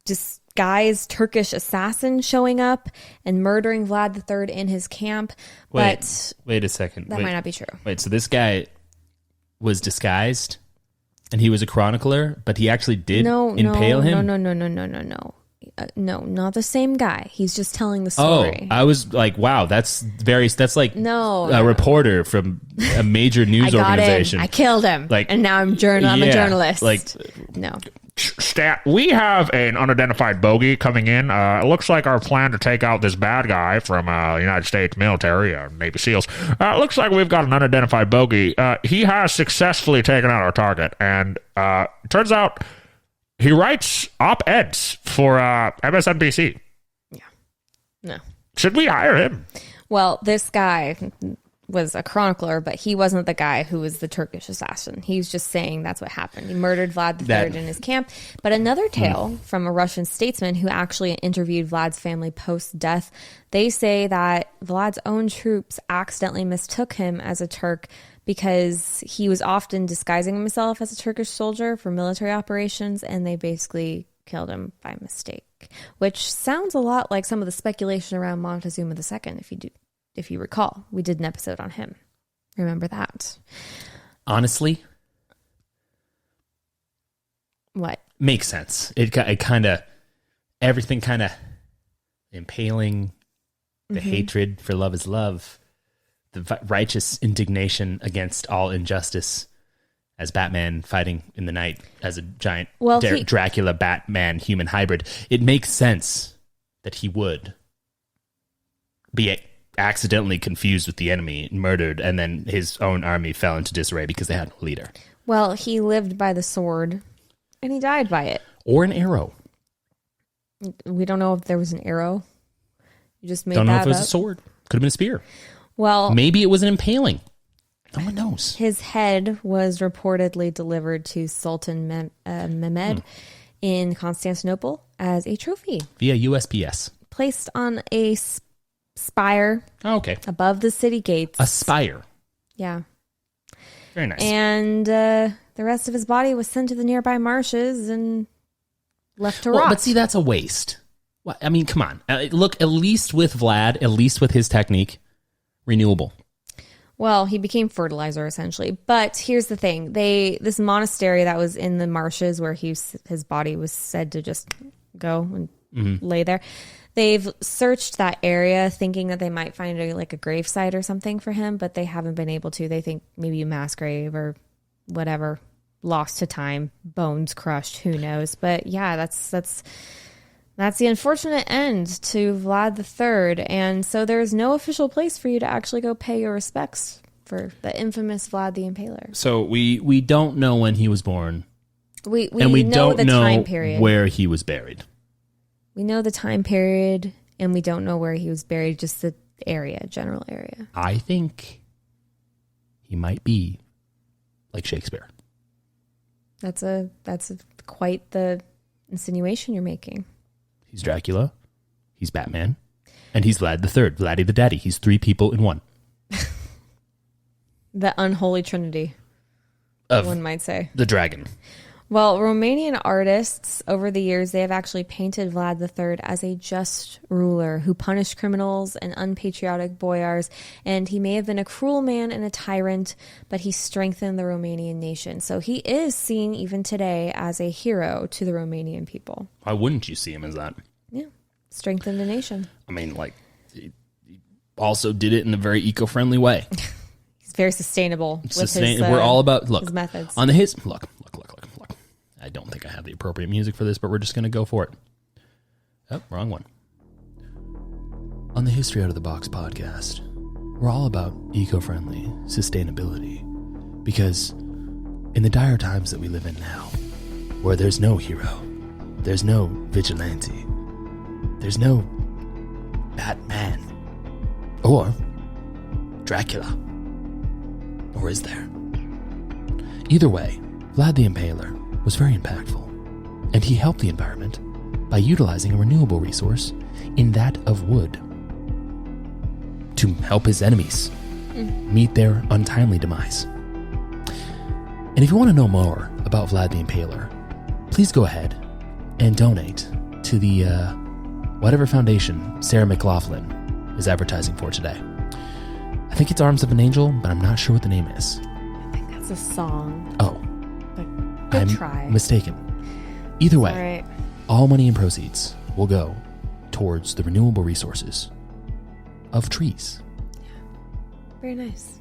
disguised Turkish assassin showing up and murdering Vlad III in his camp. But Wait a second. that might not be true. Wait, so this guy was disguised and he was a chronicler, but he actually did impale him? No. No, not the same guy. He's just telling the story. I was like, wow, that's like a reporter from a major news I got organization. him. I killed him. And now I'm a journalist. No. Stat, we have an unidentified bogey coming in. It looks like our plan to take out this bad guy from the United States military, Navy SEALs. Looks like we've got an unidentified bogey. He has successfully taken out our target, and turns out he writes op-eds for MSNBC. Yeah. No. Should we hire him? Well, this guy was a chronicler, but he wasn't the guy who was the Turkish assassin. He was just saying that's what happened. He murdered Vlad the III in his camp. But another tale from a Russian statesman who actually interviewed Vlad's family post-death, they say that Vlad's own troops accidentally mistook him as a Turk because he was often disguising himself as a Turkish soldier for military operations, and they basically killed him by mistake, which sounds a lot like some of the speculation around Montezuma II, if you recall. We did an episode on him. Remember that? Honestly, What? makes sense. It kind of, everything kind of impaling, the hatred for love is love, the righteous indignation against all injustice, as Batman fighting in the night as a giant Dracula Batman human hybrid. It makes sense that he would be accidentally confused with the enemy, murdered, and then his own army fell into disarray because they had no leader. Well, he lived by the sword, and he died by it. Or an arrow. We don't know if there was an arrow. You just made Don't know that if it was up. a sword. Could have been a spear. Well, Maybe it was an impaling. No one knows. his head was reportedly delivered to Sultan Mehmed in Constantinople as a trophy, Via USPS. placed on a spire Oh, okay. above the city gates. A spire. Yeah. Very nice. And the rest of his body was sent to the nearby marshes and left to rot. But see, that's a waste. Well, I mean, come on. Look, at least with Vlad, at least with his technique, renewable. Well, he became fertilizer essentially. But here's the thing: this monastery that was in the marshes where his body was said to just go and lay there. They've searched that area thinking that they might find a gravesite or something for him, but they haven't been able to. They think maybe a mass grave or whatever, lost to time, bones crushed, who knows. But yeah, that's the unfortunate end to Vlad the III. And so there's no official place for you to actually go pay your respects for the infamous Vlad the Impaler. So we don't know when he was born. We don't know the know time period. where he was buried. We know the time period, and we don't know where he was buried, just the area, general area. I think he might be like Shakespeare. That's quite the insinuation you're making. He's Dracula, he's Batman, and he's Vlad the III, Vladdy the Daddy. He's three people in one. The unholy trinity, Of one might say. the dragon. Well, Romanian artists over the years, they have actually painted Vlad the III as a just ruler who punished criminals and unpatriotic boyars, and he may have been a cruel man and a tyrant, but he strengthened the Romanian nation. So he is seen even today as a hero to the Romanian people. Why wouldn't you see him as that? Yeah, strengthened the nation. I mean, like, he also did it in a very eco-friendly way. He's very sustainable with his We're all about, look, his methods. on look. I don't think I have the appropriate music for this, but we're just going to go for it. Oh, wrong one. On the History Out of the Box podcast, we're all about eco-friendly sustainability because in the dire times that we live in now, where there's no hero, there's no vigilante, there's no Batman or Dracula, or is there? Either way, Vlad the Impaler was very impactful, and he helped the environment by utilizing a renewable resource in that of wood to help his enemies meet their untimely demise. And if you want to know more about Vlad the Impaler, please go ahead and donate to the whatever foundation Sarah McLaughlin is advertising for today. I think it's Arms of an Angel, but I'm not sure what the name is. I think that's a song. Oh. But good I'm try. mistaken. Either way, All right. all money and proceeds will go towards the renewable resources of trees. Very nice.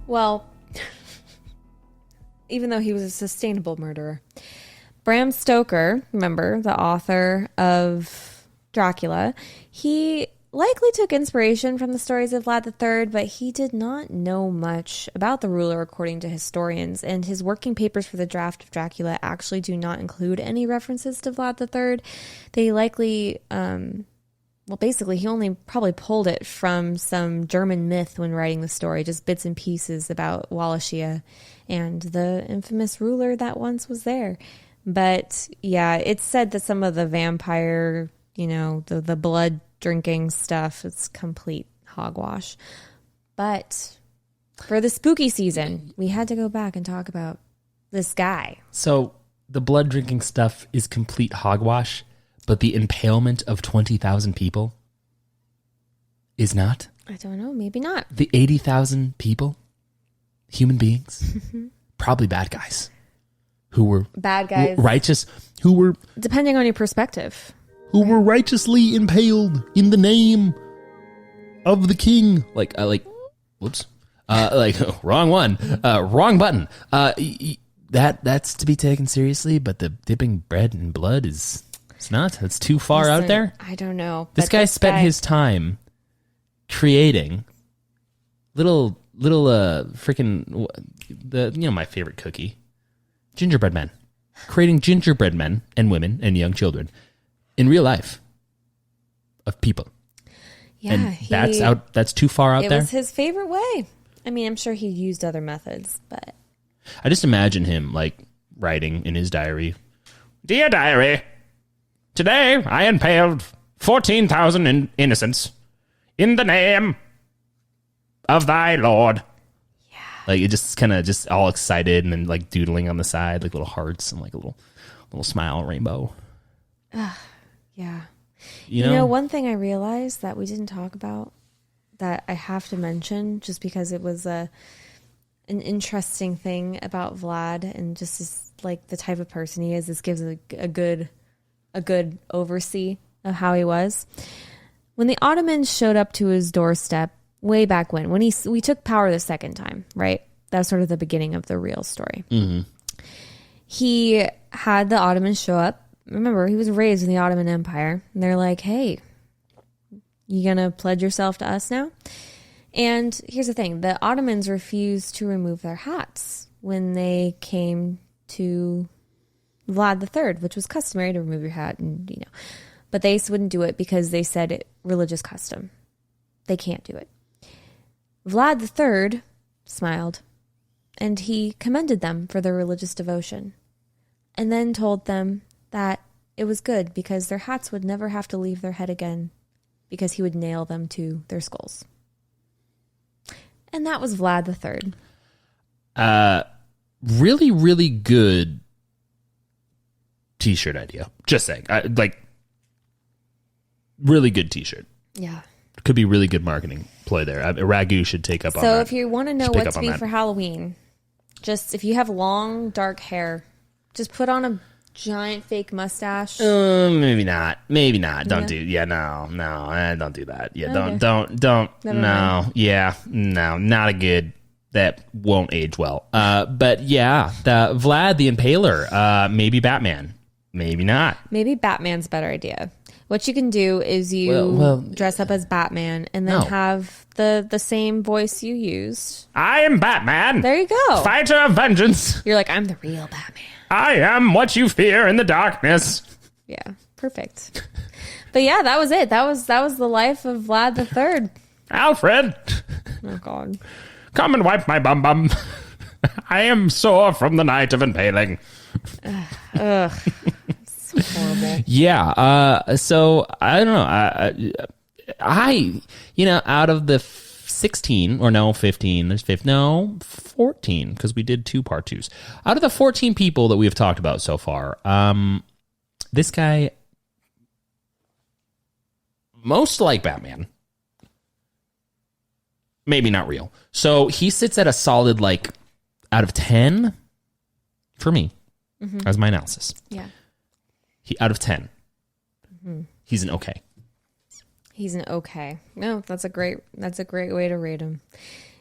Well, even though he was a sustainable murderer, Bram Stoker, remember, the author of Dracula, he likely took inspiration from the stories of Vlad III, but he did not know much about the ruler according to historians, and his working papers for the draft of Dracula actually do not include any references to Vlad III. They likely, basically he only probably pulled it from some German myth when writing the story, just bits and pieces about wa-laa-she-uh and the infamous ruler that once was there. But yeah, it's said that some of the vampire, the blood drinking stuff, it's complete hogwash. But for the spooky season, we had to go back and talk about this guy. So the blood drinking stuff is complete hogwash, but the impalement of 20,000 people is not? I don't know, maybe not. The 80,000 people, human beings, probably bad guys who were Bad guys. righteous, who were Depending on your perspective. righteously impaled in the name of the king. whoops, wrong one, wrong button. That's to be taken seriously, but the dipping bread in blood it's not. That's too far out there. I don't know. This guy spent his time creating little freaking my favorite cookie, gingerbread men, creating gingerbread men and women and young children in real life of people. Yeah, and that's too far out there. It was his favorite way. I mean, I'm sure he used other methods, but I just imagine him writing in his diary, Dear diary, today I impaled 14,000 innocents in the name of thy Lord. it just kind of just all excited and then doodling on the side, little hearts and a little smile rainbow. yeah. You know, One thing I realized that we didn't talk about that I have to mention just because it was an interesting thing about Vlad and just the type of person he is. This gives a good oversee of how he was. When the Ottomans showed up to his doorstep way back when we took power the second time, right? That's sort of the beginning of the real story. Mm-hmm. He had the Ottomans show up. Remember, he was raised in the Ottoman Empire. And they're like, hey, you going to pledge yourself to us now? And here's the thing. The Ottomans refused to remove their hats when they came to Vlad the III, which was customary to remove your hat. But they wouldn't do it because they said religious custom. They can't do it. Vlad the III smiled, and he commended them for their religious devotion, and then told them that it was good because their hats would never have to leave their head again because he would nail them to their skulls. And that was Vlad the III. Really, really good t-shirt idea. Just saying. Really good t-shirt. Yeah. Could be really good marketing play there. Ragu should take up on that. So if you want to know Should pick what up to on be that. for Halloween, just if you have long, dark hair, just put on a giant fake mustache. Maybe not. Don't Yeah. do. Yeah, no, don't do that. Yeah, Okay. don't. Never No, mind. yeah, no, not a good. That won't age well. But yeah, the Vlad the Impaler. Maybe Batman. Maybe not. Maybe Batman's a better idea. What you can do is you Well, dress up as Batman and then No. have the same voice you used. I am Batman. There you go. Fighter of vengeance. You're like, I'm the real Batman. I am what you fear in the darkness. Yeah, perfect. But yeah, that was it. That was the life of Vlad the III. Alfred, Oh God. come and wipe my bum bum. I am sore from the night of impaling. So horrible. Yeah. So I don't know. Out of the 16 or no 15, there's 14 because we did 2 part 2s. Out of the 14 people that we have talked about so far, this guy most like Batman. Maybe not real. So he sits at a solid out of 10 for me as my analysis. Yeah. He out of 10. He's an okay. He's an okay. No, that's a great way to rate him.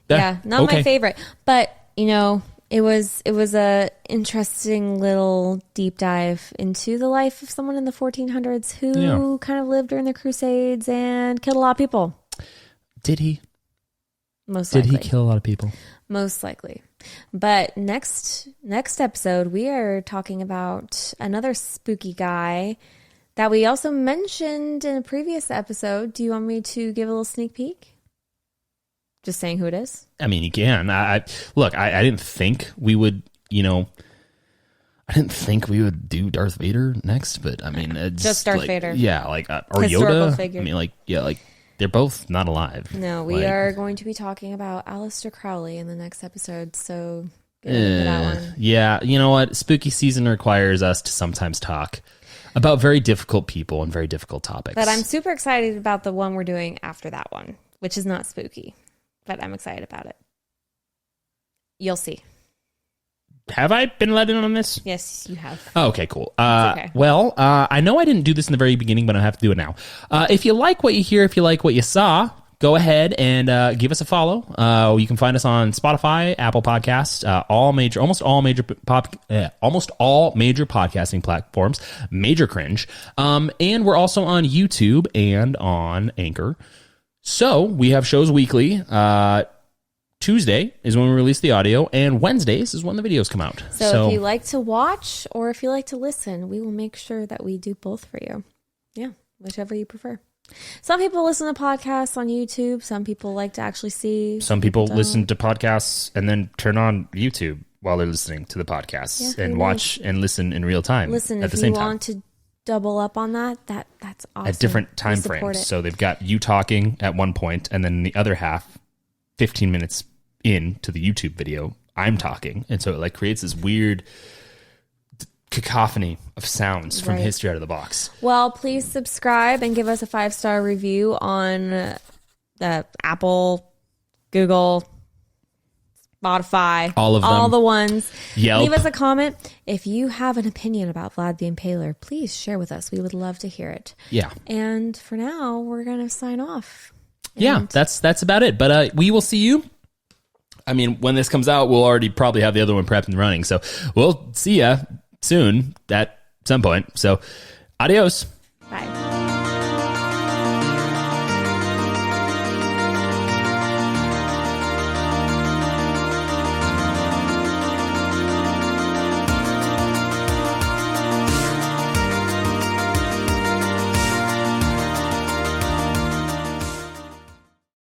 Yeah, Yeah, not okay. my favorite, but it was a interesting little deep dive into the life of someone in the 1400s who kind of lived during the Crusades and killed a lot of people. Did he? Most Did likely. he kill a lot of people? Most likely. But next episode, we are talking about another spooky guy that we also mentioned in a previous episode. Do you want me to give a little sneak peek? Just saying who it is? I mean, you can. I didn't think we would, I didn't think we would do Darth Vader next, but I mean, it's Just Darth Vader. Yeah, or Historical Yoda. figure. I mean, they're both not alive. No, we are going to be talking about Aleister Crowley in the next episode, so get ready for that one. Yeah, you know what? Spooky season requires us to sometimes talk about very difficult people and very difficult topics. But I'm super excited about the one we're doing after that one, which is not spooky, but I'm excited about it. You'll see. Have I been let in on this? Yes, you have. Oh, okay, cool. okay. Well, I know I didn't do this in the very beginning, but I have to do it now. If you like what you hear, if you like what you saw, go ahead and give us a follow. You can find us on Spotify, Apple Podcasts, almost all major podcasting platforms. Major cringe. And we're also on YouTube and on Anchor. So we have shows weekly. Tuesday is when we release the audio, and Wednesdays is when the videos come out. So if you like to watch or if you like to listen, we will make sure that we do both for you. Yeah, whichever you prefer. Some people listen to podcasts on YouTube. Some people like to actually see. Some people listen to podcasts and then turn on YouTube while they're listening to the podcasts and watch and listen in real time. Listen, at if the you same time. want to double up on that's awesome. At different time We support frames. it. So they've got you talking at one point, and then the other half, 15 minutes into the YouTube video, I'm talking. And so it creates this weird cacophony of sounds from Right. history out of the box. Well, please subscribe and give us a 5-star review on the Apple, Google, Spotify, All of them. all the ones. Yelp. Leave us a comment. If you have an opinion about Vlad the Impaler, please share with us. We would love to hear it. Yeah. And for now, we're going to sign off. Yeah, And that's about it. But we will see you. I mean, when this comes out, we'll already probably have the other one prepped and running. So we'll see ya soon at some point. So adios.